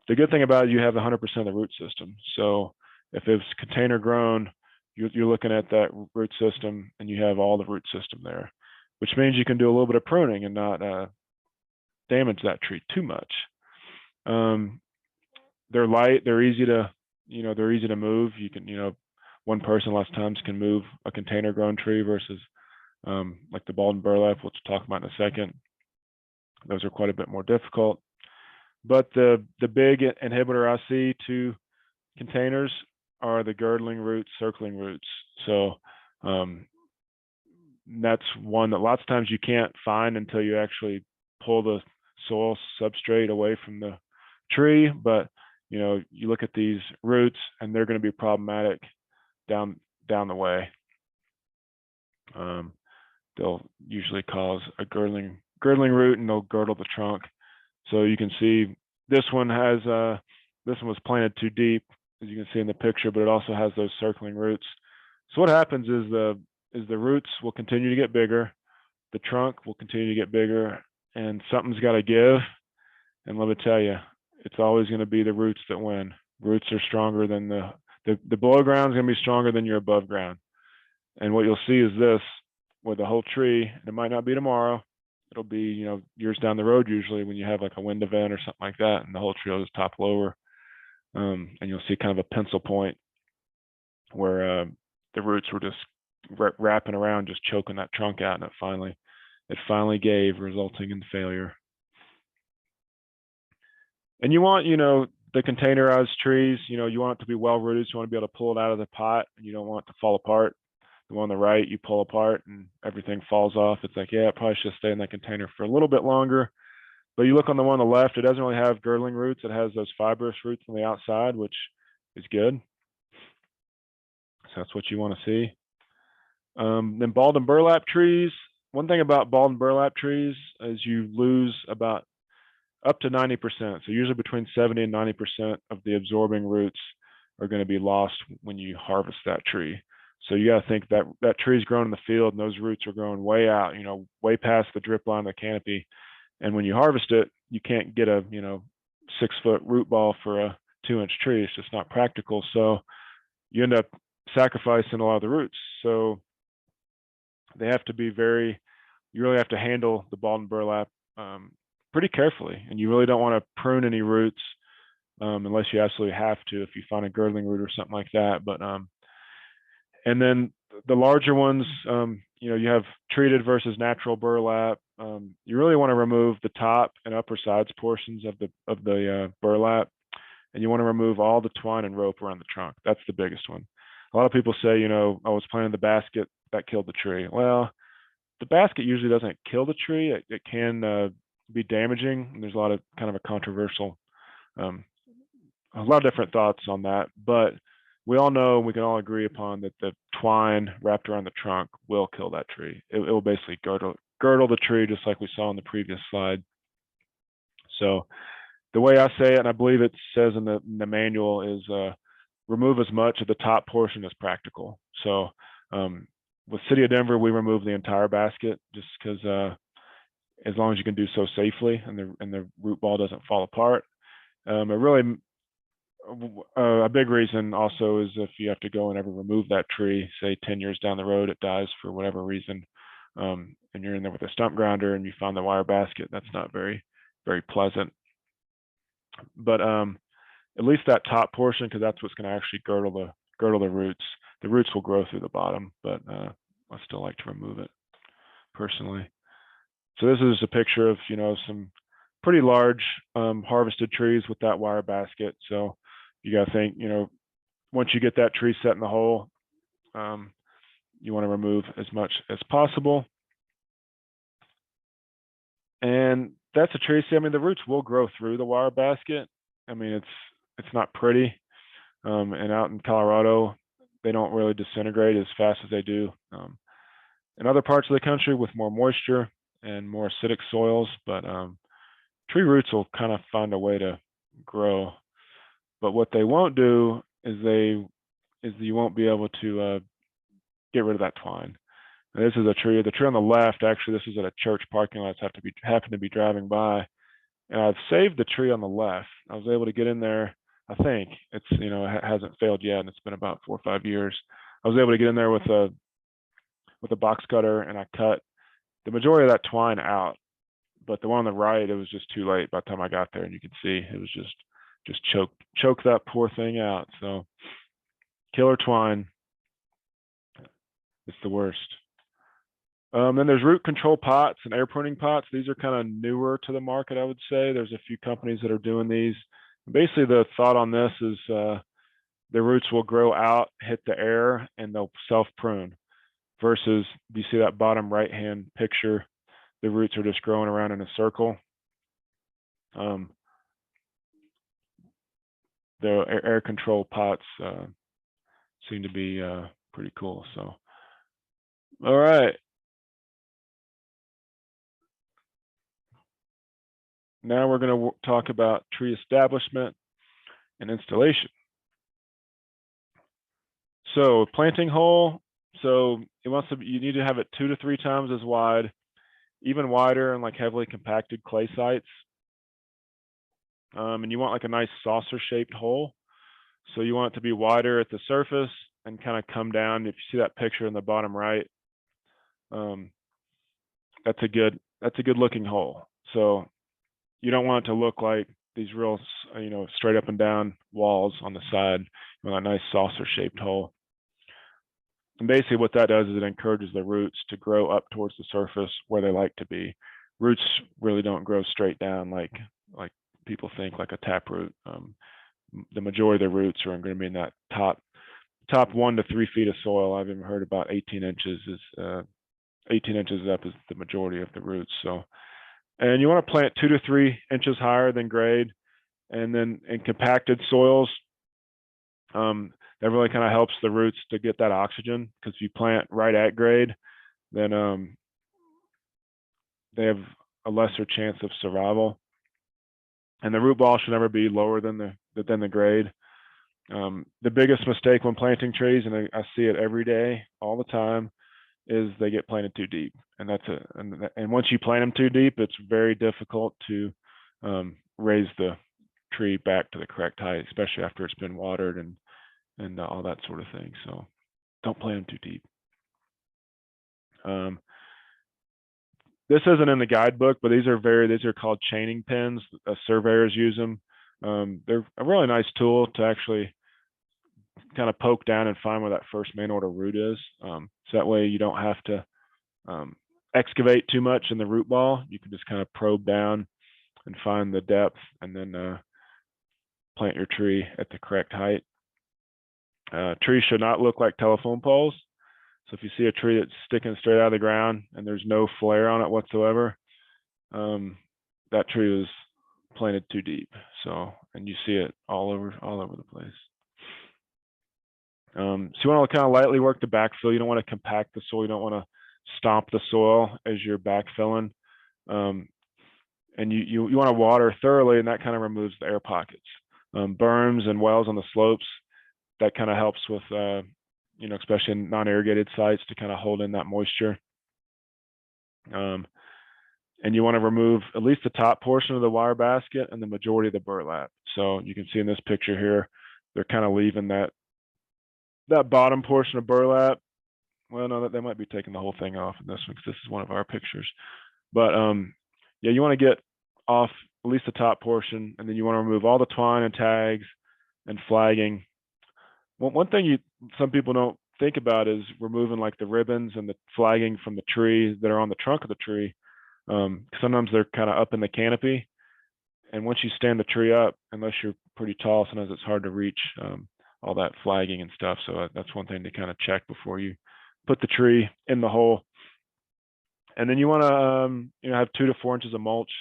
the good thing about it, you have 100% of the root system. So if it's container grown, you're looking at that root system and you have all the root system there, which means you can do a little bit of pruning and not damage that tree too much. They're light, they're easy to, they're easy to move. You can, one person lots of times can move a container grown tree versus like the balled and burlap, which we'll talk about in a second. Those are quite a bit more difficult. But the big inhibitor I see to containers are the girdling roots, circling roots. So that's one that lots of times you can't find until you actually pull the soil substrate away from the tree. But you look at these roots and they're going to be problematic down the way. They'll usually cause a girdling root, and they'll girdle the trunk. So you can see this one was planted too deep, as you can see in the picture, but it also has those circling roots. So what happens is the roots will continue to get bigger, the trunk will continue to get bigger, and something's got to give. And let me tell you, it's always going to be the roots that win. Roots are stronger than the below ground is going to be stronger than your above ground. And what you'll see is this, with the whole tree, and it might not be tomorrow, it'll be, years down the road, usually when you have like a wind event or something like that, and the whole tree will just topple over. And you'll see kind of a pencil point where the roots were just wrapping around, just choking that trunk out, and it finally gave, resulting in failure. And you want, the containerized trees, you want it to be well rooted. So you want to be able to pull it out of the pot, and you don't want it to fall apart. The one on the right, you pull apart and everything falls off. It's like, yeah, it probably should stay in that container for a little bit longer. But you look on the one on the left, it doesn't really have girdling roots. It has those fibrous roots on the outside, which is good. So that's what you want to see. Then balled and burlap trees. One thing about balled and burlap trees is you lose about up to 90%. So usually between 70 and 90% of the absorbing roots are going to be lost when you harvest that tree. So you got to think that tree is grown in the field, and those roots are growing way out, way past the drip line of the canopy. And when you harvest it, you can't get a 6-foot root ball for a 2-inch tree. It's just not practical. So you end up sacrificing a lot of the roots. So they have to be you really have to handle the balled and burlap pretty carefully. And you really don't want to prune any roots unless you absolutely have to, if you find a girdling root or something like that. But and then the larger ones, you have treated versus natural burlap. You really want to remove the top and upper sides portions of the burlap, and you want to remove all the twine and rope around the trunk. That's the biggest one. A lot of people say, I was planting the basket that killed the tree. Well, the basket usually doesn't kill the tree. It can be damaging. There's a lot of kind of a controversial, a lot of different thoughts on that, but we all know, we can all agree upon that the twine wrapped around the trunk will kill that tree. It will basically girdle the tree, just like we saw in the previous slide. So the way I say it, and I believe it says in the manual, is remove as much of the top portion as practical. So with City of Denver, we remove the entire basket just because as long as you can do so safely and the root ball doesn't fall apart. It really, a big reason also is if you have to go and ever remove that tree, say 10 years down the road, it dies for whatever reason, and you're in there with a stump grinder and you found the wire basket, that's not very, very pleasant. But at least that top portion, because that's what's going to actually girdle the roots. The roots will grow through the bottom, but I still like to remove it personally. So this is a picture of, some pretty large harvested trees with that wire basket. So you got to think, once you get that tree set in the hole, you want to remove as much as possible. And that's a tree. See, I mean, the roots will grow through the wire basket. I mean, it's not pretty. And out in Colorado, they don't really disintegrate as fast as they do in other parts of the country with more moisture and more acidic soils. But tree roots will kind of find a way to grow. But what they won't do is you won't be able to get rid of that twine. And this is a tree. The tree on the left, actually, this is at a church parking lot. I happened to be driving by, and I've saved the tree on the left. I was able to get in there. I think it's it hasn't failed yet, and it's been about 4 or 5 years. I was able to get in there with a box cutter, and I cut the majority of that twine out. But the one on the right, it was just too late by the time I got there, and you can see it was just choke that poor thing out. So killer twine. It's the worst. Then there's root control pots and air pruning pots. These are kind of newer to the market, I would say. There's a few companies that are doing these. Basically, the thought on this is the roots will grow out, hit the air, and they'll self-prune. Versus, do you see that bottom right-hand picture? The roots are just growing around in a circle. The air control pots seem to be pretty cool. So, all right. Now we're going to talk about tree establishment and installation. So planting hole, so you need to have it 2 to 3 times as wide, even wider in like heavily compacted clay sites. And you want like a nice saucer shaped hole. So you want it to be wider at the surface and kind of come down. If you see that picture in the bottom right, that's a good looking hole. So you don't want it to look like these real, straight up and down walls on the side. You want a nice saucer shaped hole. And basically what that does is it encourages the roots to grow up towards the surface where they like to be. Roots really don't grow straight down like people think, like a taproot. The majority of the roots are going to be in that top 1 to 3 feet of soil. I've even heard about 18 inches is 18 inches up is the majority of the roots. So, and you want to plant 2 to 3 inches higher than grade. And then in compacted soils, that really kind of helps the roots to get that oxygen, because if you plant right at grade, then they have a lesser chance of survival. And the root ball should never be lower than the grade. The biggest mistake when planting trees, and I see it every day, all the time, is they get planted too deep. And and once you plant them too deep, it's very difficult to raise the tree back to the correct height, especially after it's been watered and all that sort of thing. So don't plant them too deep. This isn't in the guidebook, but these are called chaining pins. Surveyors use them. They're a really nice tool to actually kind of poke down and find where that first main order root is. So that way you don't have to excavate too much in the root ball. You can just kind of probe down and find the depth, and then plant your tree at the correct height. Trees should not look like telephone poles. So if you see a tree that's sticking straight out of the ground and there's no flare on it whatsoever, that tree was planted too deep. So, and you see it all over the place. So you want to kind of lightly work the backfill. You don't want to compact the soil. You don't want to stomp the soil as you're backfilling. And you want to water thoroughly, and that kind of removes the air pockets. Berms and wells on the slopes, that kind of helps with, especially in non-irrigated sites, to kind of hold in that moisture. And you want to remove at least the top portion of the wire basket and the majority of the burlap. So you can see in this picture here, they're kind of leaving that bottom portion of burlap. Well, no, they might be taking the whole thing off in this one, because this is one of our pictures. But yeah, you want to get off at least the top portion, and then you want to remove all the twine and tags and flagging. One thing some people don't think about is removing like the ribbons and the flagging from the tree that are on the trunk of the tree. Sometimes they're kind of up in the canopy, and once you stand the tree up, unless you're pretty tall, sometimes it's hard to reach all that flagging and stuff. So that's one thing to kind of check before you put the tree in the hole. And then you want to have 2 to 4 inches of mulch,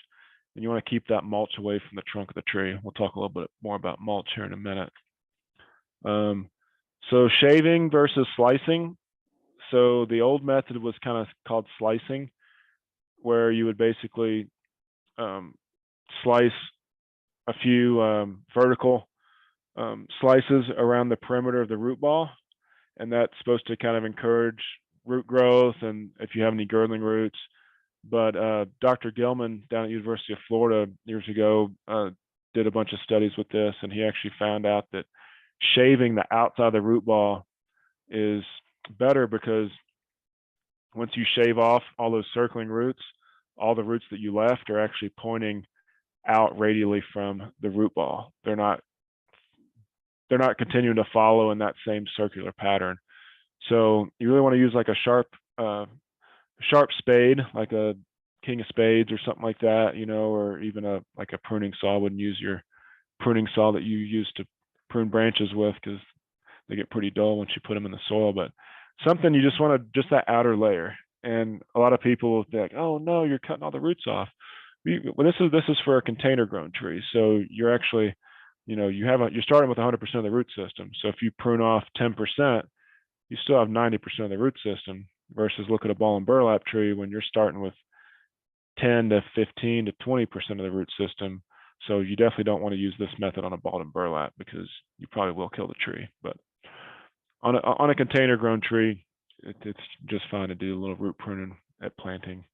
and you want to keep that mulch away from the trunk of the tree. We'll talk a little bit more about mulch here in a minute. So shaving versus slicing. So the old method was kind of called slicing, where you would basically slice a few vertical slices around the perimeter of the root ball, and that's supposed to kind of encourage root growth, and if you have any girdling roots. But Dr. Gilman down at University of Florida years ago did a bunch of studies with this, and he actually found out that shaving the outside of the root ball is better, because once you shave off all those circling roots, all the roots that you left are actually pointing out radially from the root ball. They're not continuing to follow in that same circular pattern. So you really want to use like a sharp spade, like a king of spades or something like that, or even like a pruning saw. I wouldn't use your pruning saw that you use to prune branches with, because they get pretty dull once you put them in the soil. But something you just want just that outer layer. And a lot of people will think, oh no, you're cutting all the roots off. Well, this is for a container grown tree. So you're actually, you're starting with 100% of the root system. So if you prune off 10%, you still have 90% of the root system, versus look at a ball and burlap tree when you're starting with 10 to 15 to 20% of the root system. So you definitely don't want to use this method on a ball and burlap, because you probably will kill the tree. But on a container grown tree, it's just fine to do a little root pruning at planting.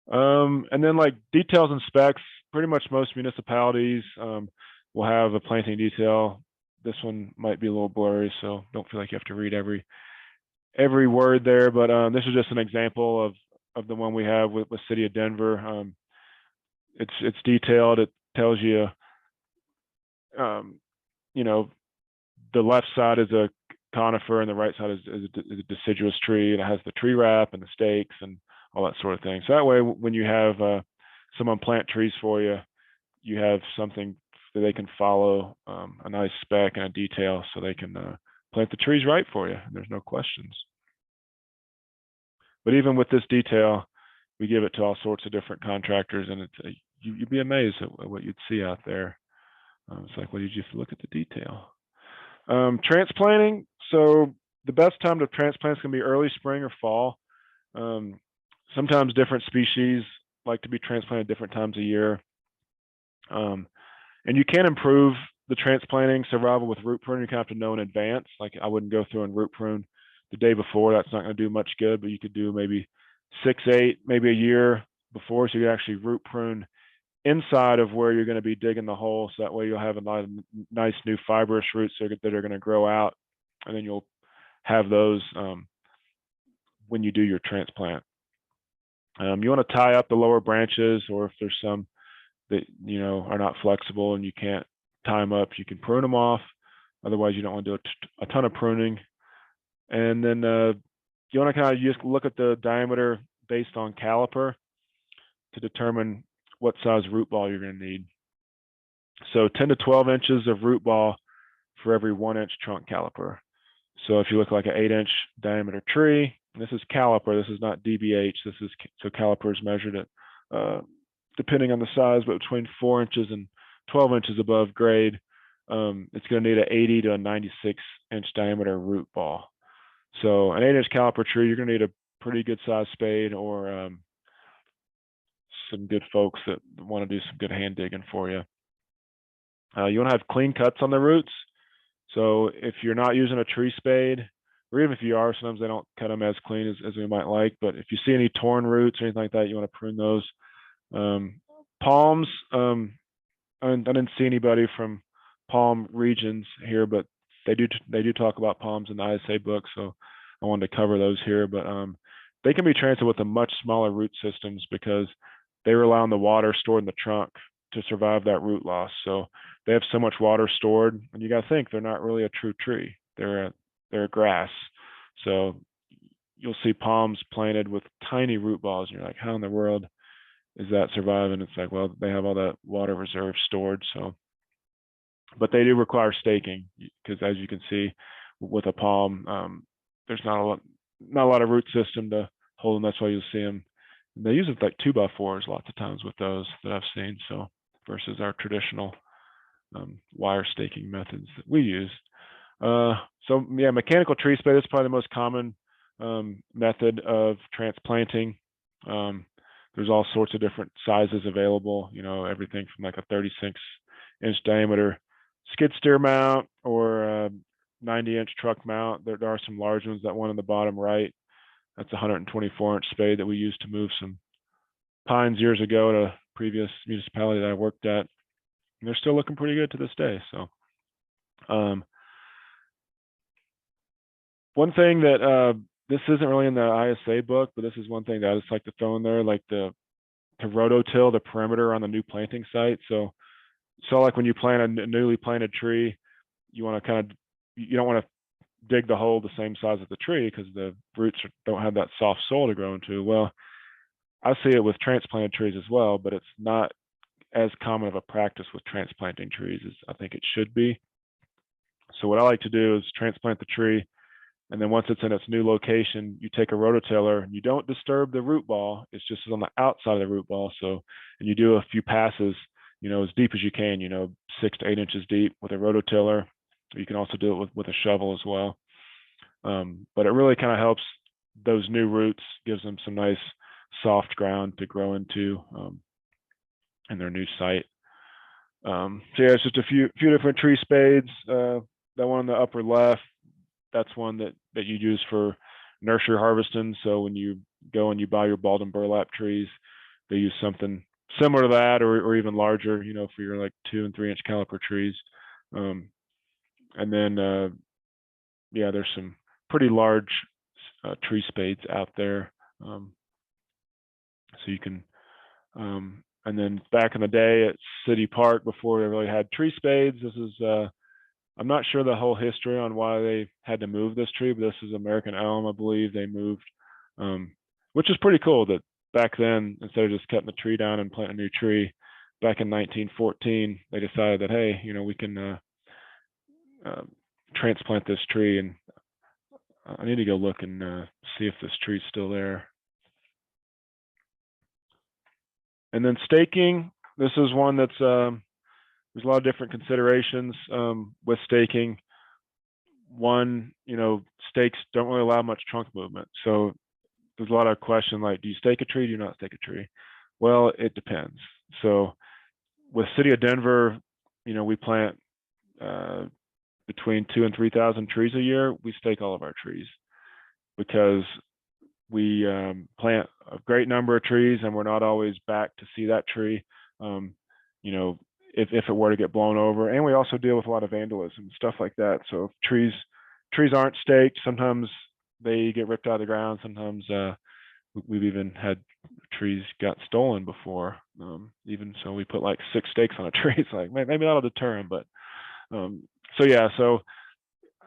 And then like details and specs, pretty much most municipalities will have a planting detail. This one might be a little blurry, so don't feel like you have to read every word there. But this is just an example of the one we have with City of Denver. It's detailed. It tells you, the left side is a conifer and the right side is a deciduous tree, and it has the tree wrap and the stakes and all that sort of thing. So that way, when you have someone plant trees for you, you have something that they can follow, a nice spec and a detail, so they can plant the trees right for you. There's no questions. But even with this detail, we give it to all sorts of different contractors, and it's you'd be amazed at what you'd see out there. It's like, well, you just look at the detail. Transplanting. So the best time to transplant is going to be early spring or fall. Sometimes different species like to be transplanted different times a year. And you can improve the transplanting survival with root pruning. You kind of have to know in advance. Like, I wouldn't go through and root prune the day before. That's not going to do much good, but you could do maybe 6, 8, maybe a year before, so you actually root prune inside of where you're going to be digging the hole. So that way you'll have a lot of nice new fibrous roots that are going to grow out, and then you'll have those when you do your transplant. You want to tie up the lower branches, or if there's some that are not flexible and you can't tie them up, you can prune them off. Otherwise, you don't want to do a ton of pruning. And then you want to kind of just look at the diameter based on caliper to determine what size root ball you're going to need. So 10 to 12 inches of root ball for every 1 inch trunk caliper. So if you look like an 8-inch diameter tree, this is caliper, this is not DBH, this is, so caliper is measured at, depending on the size, but between 4 inches and 12 inches above grade, it's going to need an 80 to a 96-inch diameter root ball. So an 8-inch caliper tree, you're going to need a pretty good size spade, or some good folks that want to do some good hand digging for you. You want to have clean cuts on the roots. So if you're not using a tree spade, or even if you are, sometimes they don't cut them as clean as we might like. But if you see any torn roots or anything like that, you want to prune those. Palms, I didn't see anybody from palm regions here, but they do talk about palms in the ISA book, so I wanted to cover those here. But they can be transplanted with a much smaller root systems because they rely on the water stored in the trunk to survive that root loss. So they have so much water stored, and you got to think they're not really a true tree. They're a grass. So you'll see palms planted with tiny root balls, and you're like, how in the world is that surviving? It's like, well, they have all that water reserve stored. So, but they do require staking because, as you can see, with a palm, there's not a lot of root system to hold them. That's why you'll see them. They use it like 2x4s lots of times with those that I've seen. So versus our traditional wire staking methods that we use. So yeah, mechanical tree spade is probably the most common method of transplanting. There's all sorts of different sizes available, you know, everything from like a 36-inch diameter skid steer mount or a 90-inch truck mount. There are some large ones. That one on the bottom right, that's a 124-inch spade that we used to move some pines years ago at a previous municipality that I worked at. And they're still looking pretty good to this day. So one thing that this isn't really in the ISA book, but this is one thing that I just like to throw in there, like to rototill the perimeter on the new planting site. So like when you plant a newly planted tree, you want to you don't want to dig the hole the same size as the tree because the roots don't have that soft soil to grow into. Well, I see it with transplanted trees as well, but it's not as common of a practice with transplanting trees as I think it should be. So what I like to do is transplant the tree, and then once it's in its new location, you take a rototiller and you don't disturb the root ball. It's just on the outside of the root ball. So, and you do a few passes, you know, as deep as you can, you know, 6 to 8 inches deep with a rototiller. You can also do it with a shovel as well. But it really kind of helps those new roots, gives them some nice soft ground to grow into in their new site. So yeah, it's just a few different tree spades. That one on the upper left, that's one that you use for nursery harvesting. So when you go and you buy your balled and burlap trees, they use something similar to that, or even larger, you know, for your like 2 and 3 inch caliper trees. And then yeah, there's some pretty large tree spades out there. So you can, and then back in the day at City Park, before they really had tree spades, this is, I'm not sure the whole history on why they had to move this tree, but this is American elm, I believe they moved, which is pretty cool that back then, instead of just cutting the tree down and planting a new tree, back in 1914, they decided that, hey, you know, we can transplant this tree. And I need to go look and see if this tree's still there. And then staking, this is one that's, there's a lot of different considerations with staking. One, you know, stakes don't really allow much trunk movement. So there's a lot of question like, do you stake a tree? Do you not stake a tree? Well, it depends. So with City of Denver, you know, we plant between 2,000 and 3,000 trees a year. We stake all of our trees because we plant a great number of trees, and we're not always back to see that tree. You know, if it were to get blown over, and we also deal with a lot of vandalism and stuff like that. So if trees aren't staked, sometimes they get ripped out of the ground. Sometimes we've even had trees got stolen before. Even so, we put like 6 stakes on a tree. It's like maybe that'll deter them. But so yeah, so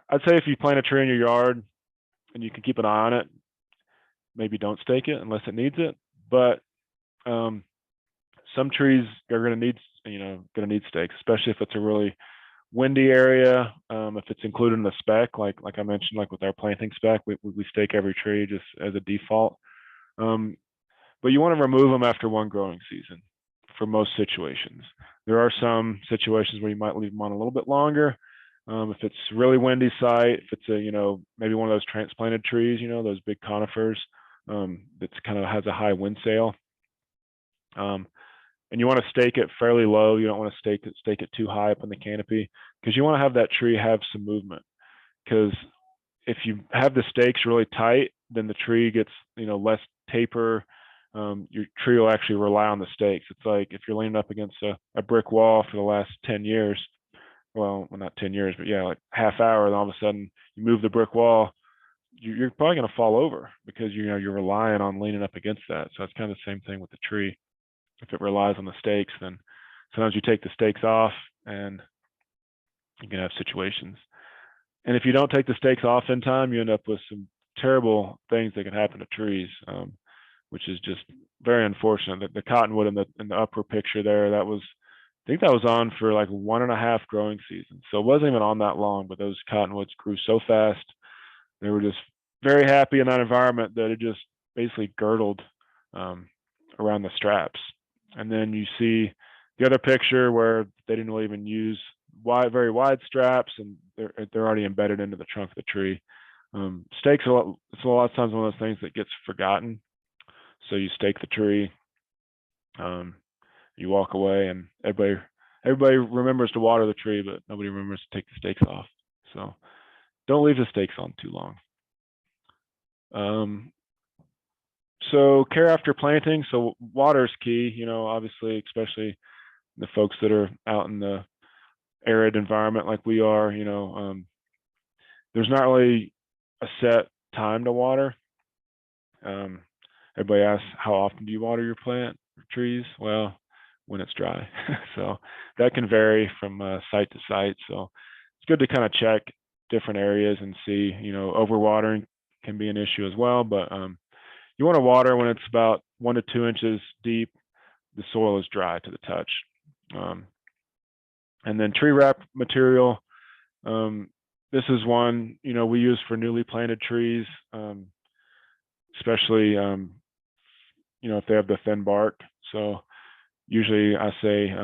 I'd say if you plant a tree in your yard and you can keep an eye on it, maybe don't stake it unless it needs it. But some trees are going to need, you know, stakes, especially if it's a really windy area, if it's included in the spec, like I mentioned, like with our planting spec, we stake every tree just as a default. But you want to remove them after one growing season for most situations. There are some situations where you might leave them on a little bit longer. If it's really windy site, if it's a, maybe one of those transplanted trees, those big conifers, that's kind of has a high wind sail. And you want to stake it fairly low. You don't want to stake it too high up in the canopy, because you want to have that tree have some movement. Because if you have the stakes really tight, then the tree gets less taper. Your tree will actually rely on the stakes. It's like if you're leaning up against a brick wall for the last 10 years, well, not 10 years, but yeah, like half hour, and all of a sudden you move the brick wall, you're probably going to fall over because you're relying on leaning up against that. So it's kind of the same thing with the tree. If it relies on the stakes, then sometimes you take the stakes off and you can have situations. And if you don't take the stakes off in time, you end up with some terrible things that can happen to trees, which is just very unfortunate. The cottonwood in the upper picture there, I think that was on for like 1.5 growing seasons. So it wasn't even on that long, but those cottonwoods grew so fast. They were just very happy in that environment that it just basically girdled around the straps. And then you see the other picture where they didn't really even use very wide straps, and they're already embedded into the trunk of the tree. Stakes it's a lot of times one of those things that gets forgotten. So you stake the tree, you walk away, and everybody remembers to water the tree, but nobody remembers to take the stakes off. So don't leave the stakes on too long. So care after planting. So water is key, obviously, especially the folks that are out in the arid environment like we are. There's not really a set time to water. Everybody asks, how often do you water your plant or trees? Well, when it's dry. So that can vary from site to site. So it's good to kind of check different areas and see, overwatering can be an issue as well. But you want to water when it's about 1 to 2 inches deep, the soil is dry to the touch. And then tree wrap material. This is one, we use for newly planted trees, especially, if they have the thin bark. So usually I say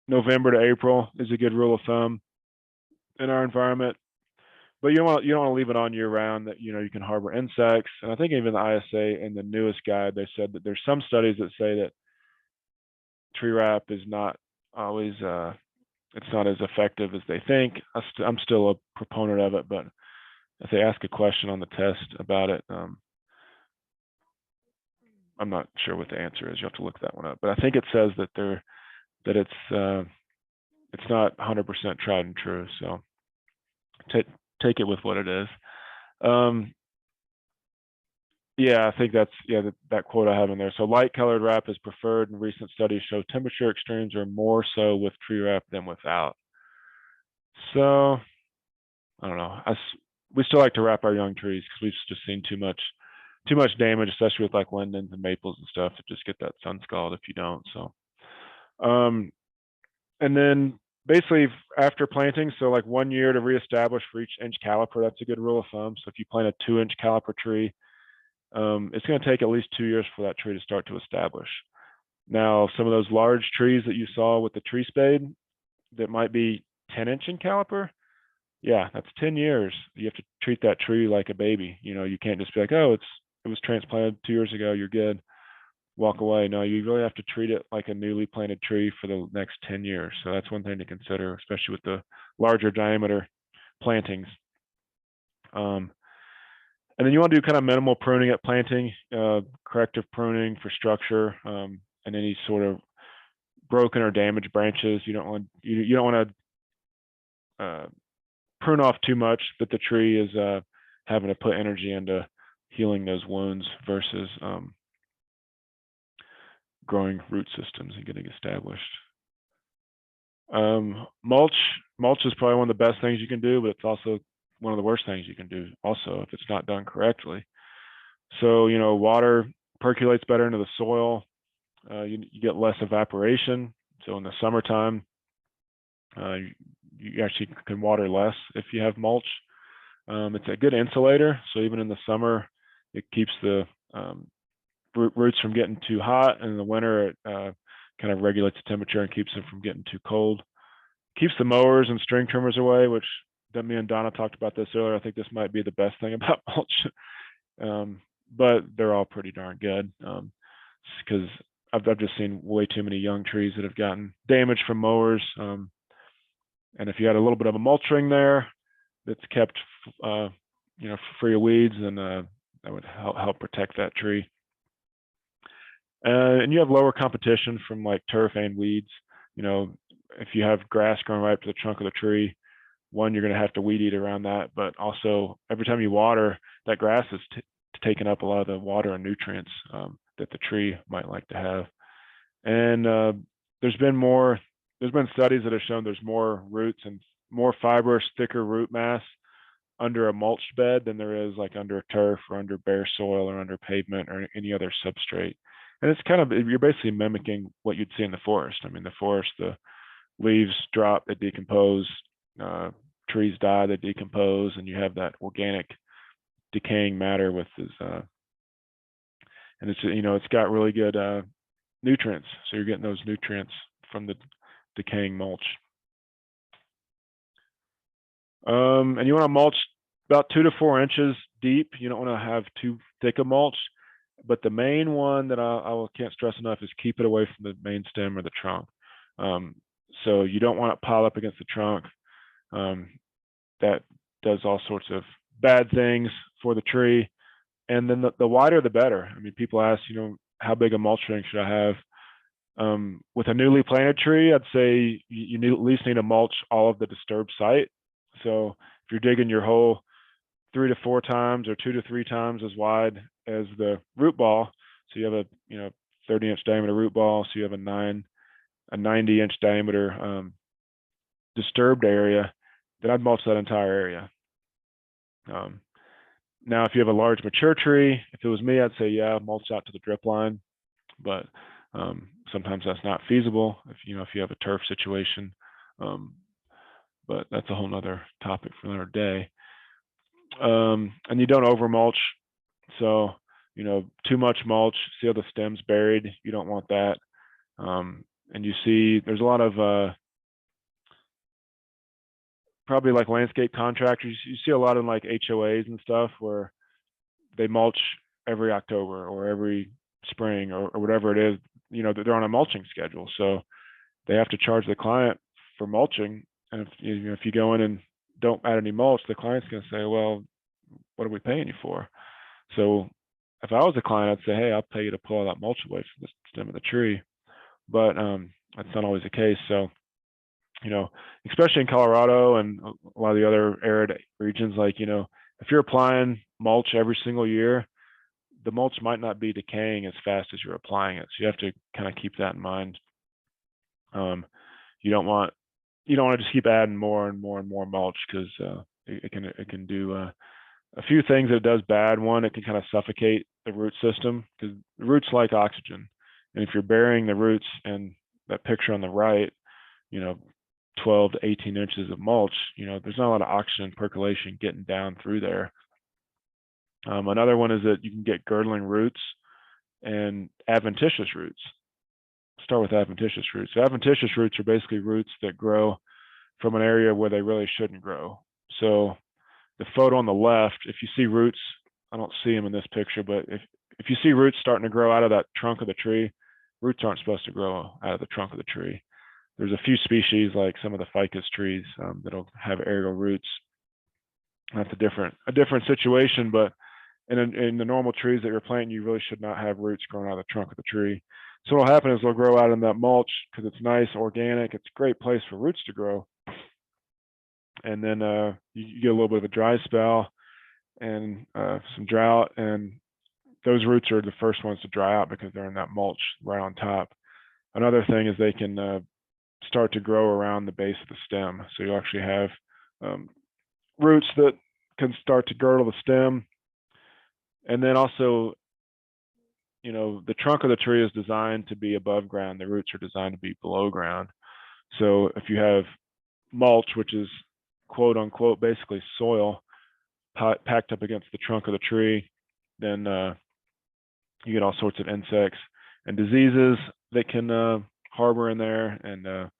November to April is a good rule of thumb in our environment. But you don't want to leave it on year round, that you can harbor insects. And I think even the ISA in the newest guide, they said that there's some studies that say that tree wrap is not always it's not as effective as they think. I'm still a proponent of it, but if they ask a question on the test about it, I'm not sure what the answer is. You have to look that one up. But I think it says that it's not 100% tried and true. So take it with what it is. Yeah, I think that's that quote I have in there. So light colored wrap is preferred, and recent studies show temperature extremes are more so with tree wrap than without. So I don't know. We still like to wrap our young trees because we've just seen too much damage, especially with like lindens and maples and stuff, to just get that sun scald if you don't. So, and then basically after planting, so like 1 year to reestablish for each inch caliper. That's a good rule of thumb. So if you plant a 2-inch caliper tree, it's going to take at least 2 years for that tree to start to establish. Now, some of those large trees that you saw with the tree spade that might be 10-inch in caliper, yeah, that's 10 years. You have to treat that tree like a baby. You can't just be like, oh, it was transplanted 2 years ago, you're good, walk away. No, you really have to treat it like a newly planted tree for the next 10 years. So that's one thing to consider, especially with the larger diameter plantings. And then you want to do kind of minimal pruning at planting, corrective pruning for structure, and any sort of broken or damaged branches. You don't want to prune off too much that the tree is having to put energy into healing those wounds versus growing root systems and getting established. Mulch is probably one of the best things you can do, but it's also one of the worst things you can do also if it's not done correctly. So, water percolates better into the soil. You get less evaporation. So in the summertime, You actually can water less if you have mulch. It's a good insulator, so even in the summer, it keeps the roots from getting too hot, and in the winter, it kind of regulates the temperature and keeps them from getting too cold. Keeps the mowers and string trimmers away, which me and Donna talked about this earlier. I think this might be the best thing about mulch, but they're all pretty darn good because I've just seen way too many young trees that have gotten damaged from mowers. And if you had a little bit of a mulch ring there that's kept, free of weeds, then that would help protect that tree. And you have lower competition from like turf and weeds. If you have grass growing right up to the trunk of the tree, one, you're going to have to weed eat around that, but also every time you water, that grass is taking up a lot of the water and nutrients that the tree might like to have. And there's been studies that have shown there's more roots and more fibrous, thicker root mass under a mulched bed than there is like under a turf or under bare soil or under pavement or any other substrate. And it's you're basically mimicking what you'd see in the forest. I mean, the forest, the leaves drop, they decompose, trees die, they decompose, and you have that organic decaying matter with this, and it's got really good nutrients. So you're getting those nutrients from the decaying mulch. And you want to mulch about 2 to 4 inches deep. You don't want to have too thick a mulch, but the main one that I can't stress enough is keep it away from the main stem or the trunk. So you don't want it piled up against the trunk. That does all sorts of bad things for the tree. And then the wider, the better. I mean, people ask, how big a mulch ring should I have? With a newly planted tree, I'd say you at least need to mulch all of the disturbed site. So if you're digging your hole 3 to 4 times or 2 to 3 times as wide as the root ball, so you have a 30-inch diameter root ball, so you have a 90-inch diameter disturbed area, then I'd mulch that entire area. Now, if you have a large mature tree, if it was me, I'd say, yeah, mulch out to the drip line, but sometimes that's not feasible if you have a turf situation. But that's a whole nother topic for another day. And you don't over mulch. So, too much mulch, see how the stem's buried. You don't want that. And you see there's a lot of probably like landscape contractors. You see a lot of like HOAs and stuff where they mulch every October or every spring or whatever it is. They're on a mulching schedule, so they have to charge the client for mulching. And if you go in and don't add any mulch, the client's going to say, well, what are we paying you for? So if I was a client, I'd say, hey, I'll pay you to pull all that mulch away from the stem of the tree. But that's not always the case. So, especially in Colorado and a lot of the other arid regions, like, if you're applying mulch every single year, the mulch might not be decaying as fast as you're applying it. So you have to kind of keep that in mind. You don't want to just keep adding more and more and more mulch because it can do a few things that it does bad. One, it can kind of suffocate the root system because the roots like oxygen. And if you're burying the roots in that picture on the right, 12 to 18 inches of mulch, there's not a lot of oxygen percolation getting down through there. Another one is that you can get girdling roots and adventitious roots. Start with adventitious roots. So adventitious roots are basically roots that grow from an area where they really shouldn't grow. So the photo on the left, if you see roots, I don't see them in this picture, but if you see roots starting to grow out of that trunk of the tree, roots aren't supposed to grow out of the trunk of the tree. There's a few species like some of the ficus trees that'll have aerial roots. That's a different situation, but in the normal trees that you're planting, you really should not have roots growing out of the trunk of the tree. So what'll happen is they'll grow out in that mulch because it's nice, organic. It's a great place for roots to grow. And then you get a little bit of a dry spell and some drought, and those roots are the first ones to dry out because they're in that mulch right on top. Another thing is they can start to grow around the base of the stem. So you actually have roots that can start to girdle the stem. And then also, the trunk of the tree is designed to be above ground. The roots are designed to be below ground. So if you have mulch, which is quote unquote basically soil packed up against the trunk of the tree, then you get all sorts of insects and diseases that can harbor in there, and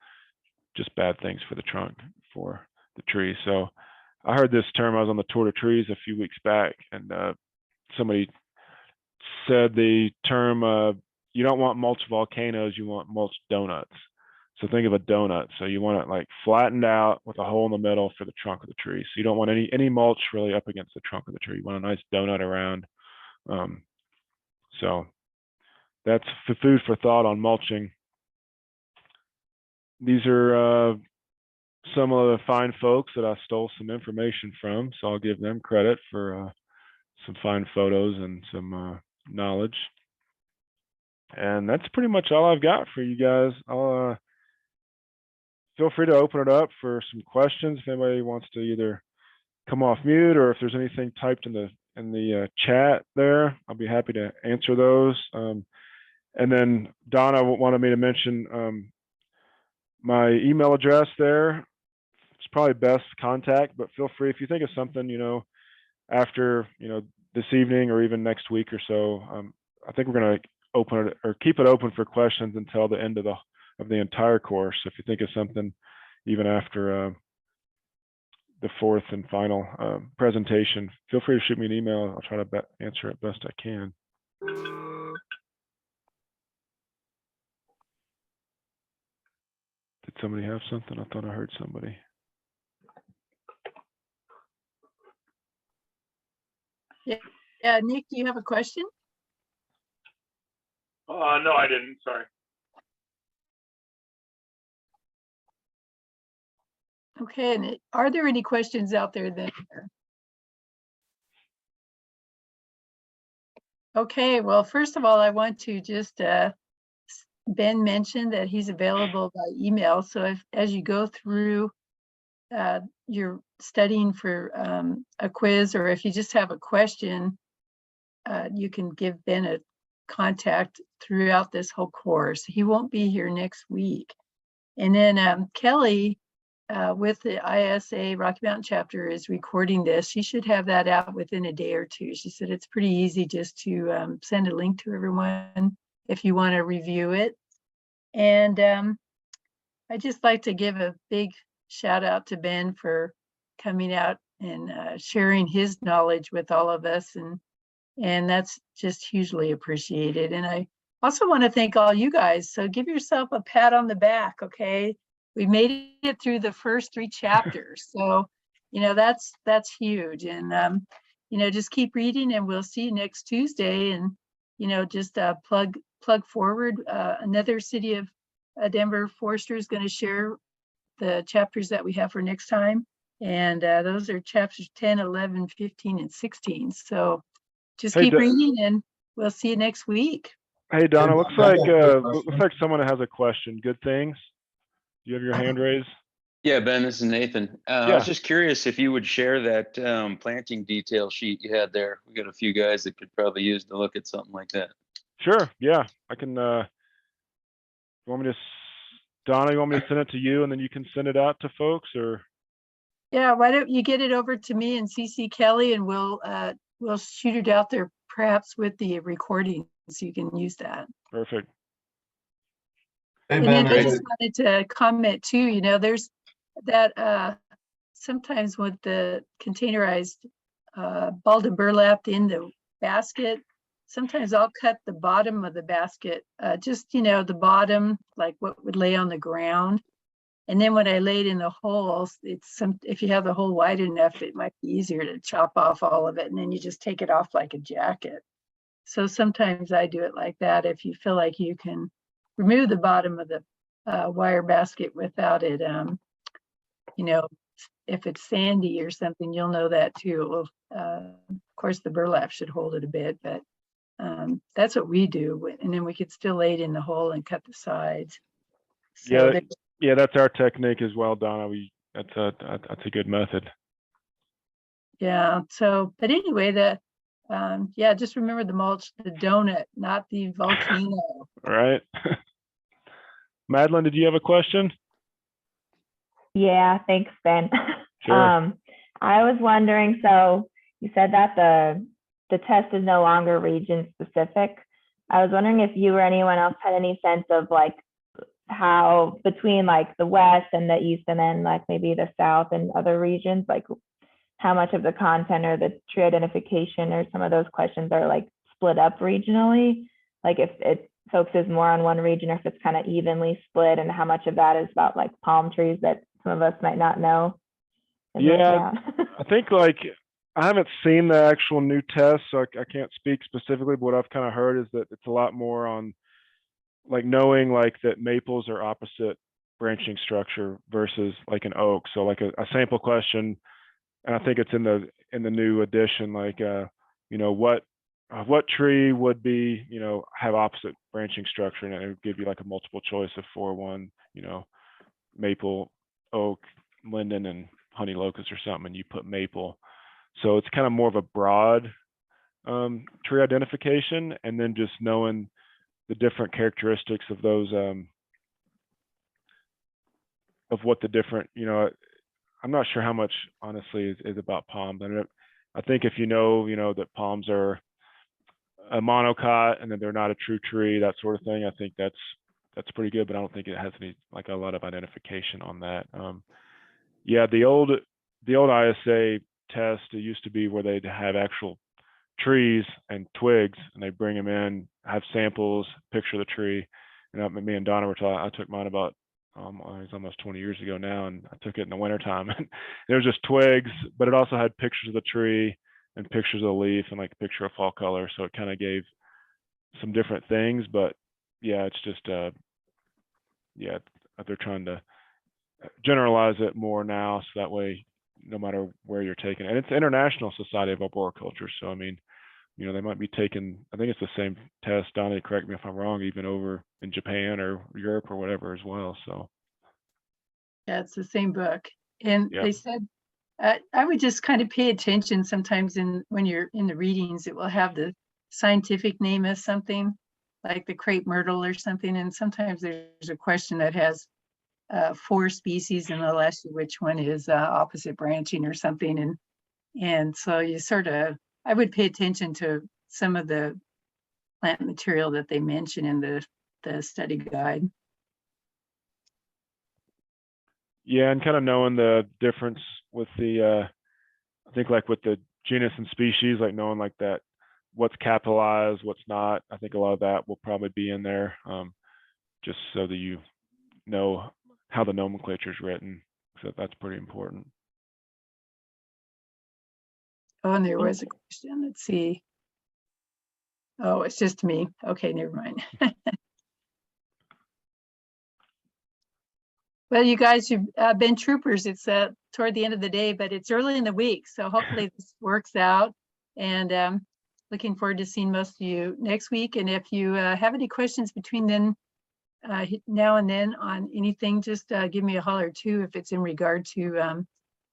just bad things for the trunk, for the tree. So I heard this term. I was on the Tour de Trees a few weeks back, and somebody said the term, you don't want mulch volcanoes, you want mulch donuts. So think of a donut. So you want it like flattened out with a hole in the middle for the trunk of the tree. So you don't want any mulch really up against the trunk of the tree. You want a nice donut around. So that's food for thought on mulching. These are some of the fine folks that I stole some information from, so I'll give them credit for some fine photos and some knowledge. And that's pretty much all I've got for you guys. I'll feel free to open it up for some questions if anybody wants to either come off mute, or if there's anything typed in the chat there, I'll be happy to answer those. And then Donna wanted me to mention my email address there. It's probably best contact, but feel free if you think of something, after, this evening or even next week or so. I think we're going to open it or keep it open for questions until the end of the entire course. So if you think of something even after the fourth and final presentation, feel free to shoot me an email. I'll try to answer it best I can. Did somebody have something? I thought I heard somebody. Yeah, Nick, do you have a question? No, I didn't. Sorry. Okay, and are there any questions out there then? Okay, well, first of all, I want to just, Ben mentioned that he's available by email. So as you go through, you're studying for a quiz, or if you just have a question, you can give Ben a contact throughout this whole course. He won't be here next week. And then Kelly, with the ISA Rocky Mountain chapter, is recording this. She should have that out within a day or two. She said it's pretty easy just to send a link to everyone if you want to review it. And I'd just like to give a big shout out to Ben for coming out and sharing his knowledge with all of us. And that's just hugely appreciated. And I also want to thank all you guys. So give yourself a pat on the back, okay? We made it through the first 3 chapters. So, that's huge. And, just keep reading, and we'll see you next Tuesday. And, just plug forward. Another City of Denver Forester is going to share the chapters that we have for next time. And those are chapters 10, 11, 15, and 16. So just keep reading, and we'll see you next week. Hey, Donna, looks like someone has a question. Good things. You have your hand raised? Yeah, Ben, this is Nathan. I was just curious if you would share that planting detail sheet you had there. We got a few guys that could probably use to look at something like that. Sure. Yeah, I can. Donna, you want me to send it to you, and then you can send it out to folks, or? Yeah, why don't you get it over to me and CC Kelly, and we'll shoot it out there perhaps with the recording, so you can use that. Perfect. Hey, and Ben, I just wanted to comment too, there's that sometimes with the containerized balled and burlapped in the basket, sometimes I'll cut the bottom of the basket, just, the bottom, like what would lay on the ground. And then when I lay it in the holes, if you have the hole wide enough, it might be easier to chop off all of it. And then you just take it off like a jacket. So sometimes I do it like that. If you feel like you can remove the bottom of the wire basket without it, if it's sandy or something, you'll know that too. Of course, the burlap should hold it a bit, but that's what we do. And then we could still lay it in the hole and cut the sides. So yeah, that's our technique as well, Donna. That's a good method. Yeah. So, but anyway, just remember the mulch, the donut, not the volcano. All right. Madeline, did you have a question? Yeah, thanks, Ben. Sure. I was wondering, so you said that the test is no longer region specific. I was wondering if you or anyone else had any sense of like how between like the West and the East and then like maybe the South and other regions, like how much of the content or the tree identification or some of those questions are like split up regionally? Like if it focuses more on one region or if it's kind of evenly split, and how much of that is about like palm trees that some of us might not know? Yeah, I think like I haven't seen the actual new test, so I can't speak specifically, but what I've kind of heard is that it's a lot more on like knowing like that maples are opposite branching structure versus like an oak. So like a sample question, and I think it's in the new edition, like you know, what tree would be, you know, have opposite branching structure, and it would give you like a multiple choice of 4-1, you know, maple, oak, linden, and honey locust or something, and you put maple. So it's kind of more of a broad tree identification, and then just knowing the different characteristics of those of what the different, you know, I'm not sure how much honestly is about palms. I think if you know that palms are a monocot and that they're not a true tree, that sort of thing, I think that's pretty good, but I don't think it has any like a lot of identification on that. Yeah, the old ISA test, it used to be where they'd have actual trees and twigs, and they bring them in, have samples, picture the tree. And me and Donna were talking. I took mine about it's almost 20 years ago now, and I took it in the wintertime. And it was just twigs, but it also had pictures of the tree and pictures of the leaf and like a picture of fall color. So it kind of gave some different things. But yeah, it's just yeah, they're trying to generalize it more now, so that way no matter where you're taking it. And it's International Society of Arboriculture, so I mean, you know, they might be taking, I think it's the same test, Donnie, correct me if I'm wrong, even over in Japan or Europe or whatever as well. So Yeah, it's the same book. And yeah. they said, I would just kind of pay attention sometimes when you're in the readings, it will have the scientific name of something like the crepe myrtle or something. And sometimes there's a question that has 4 species and they'll ask you which one is opposite branching or something. And so you sort of, I would pay attention to some of the plant material that they mention in the study guide. Yeah, and kind of knowing the difference with the I think like with the genus and species, like knowing like that what's capitalized, what's not. I think a lot of that will probably be in there, just so that you know how the nomenclature is written. So that's pretty important. Oh, and there was a question. Let's see. Oh, it's just me. Okay, never mind. Well, you guys, you've been troopers. It's toward the end of the day, but it's early in the week. So hopefully this works out. And looking forward to seeing most of you next week. And if you have any questions between then, now and then on anything, just give me a holler too, if it's in regard to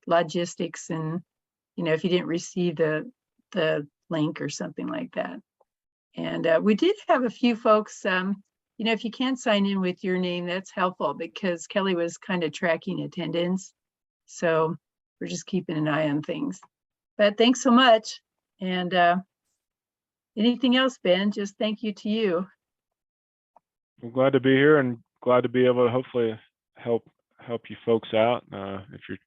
logistics and, you know, if you didn't receive the link or something like that. And we did have a few folks, you know, if you can't sign in with your name, that's helpful because Kelly was kind of tracking attendance. So we're just keeping an eye on things. But thanks so much. And anything else, Ben? Just thank you to you. I'm glad to be here and glad to be able to hopefully help you folks out. If you're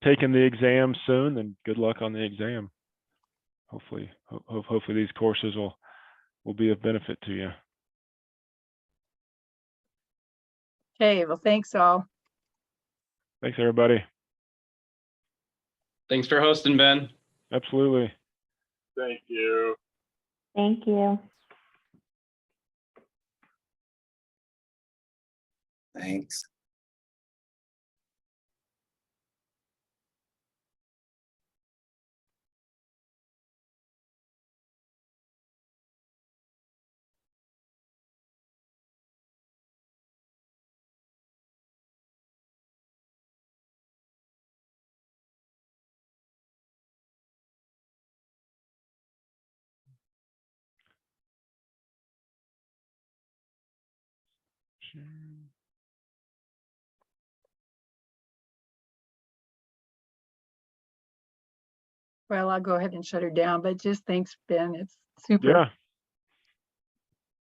taking the exam soon, then good luck on the exam. Hopefully these courses will be of benefit to you. Okay, well, thanks all. Thanks, everybody. Thanks for hosting, Ben. Absolutely. Thank you. Thank you. Thanks. Sure. well, I'll go ahead and shut her down, but just thanks, Ben. It's super. Yeah.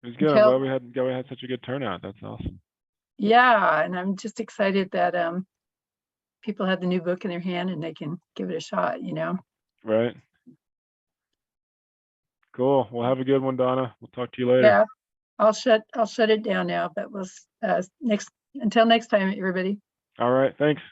It was good. I'm Until- glad we had such a good turnout. That's awesome. Yeah, and I'm just excited that people have the new book in their hand and they can give it a shot, you know. Right. Cool. Well, have a good one, Donna. We'll talk to you later. Yeah, I'll shut it down now, but we'll until next time, everybody. All right. Thanks.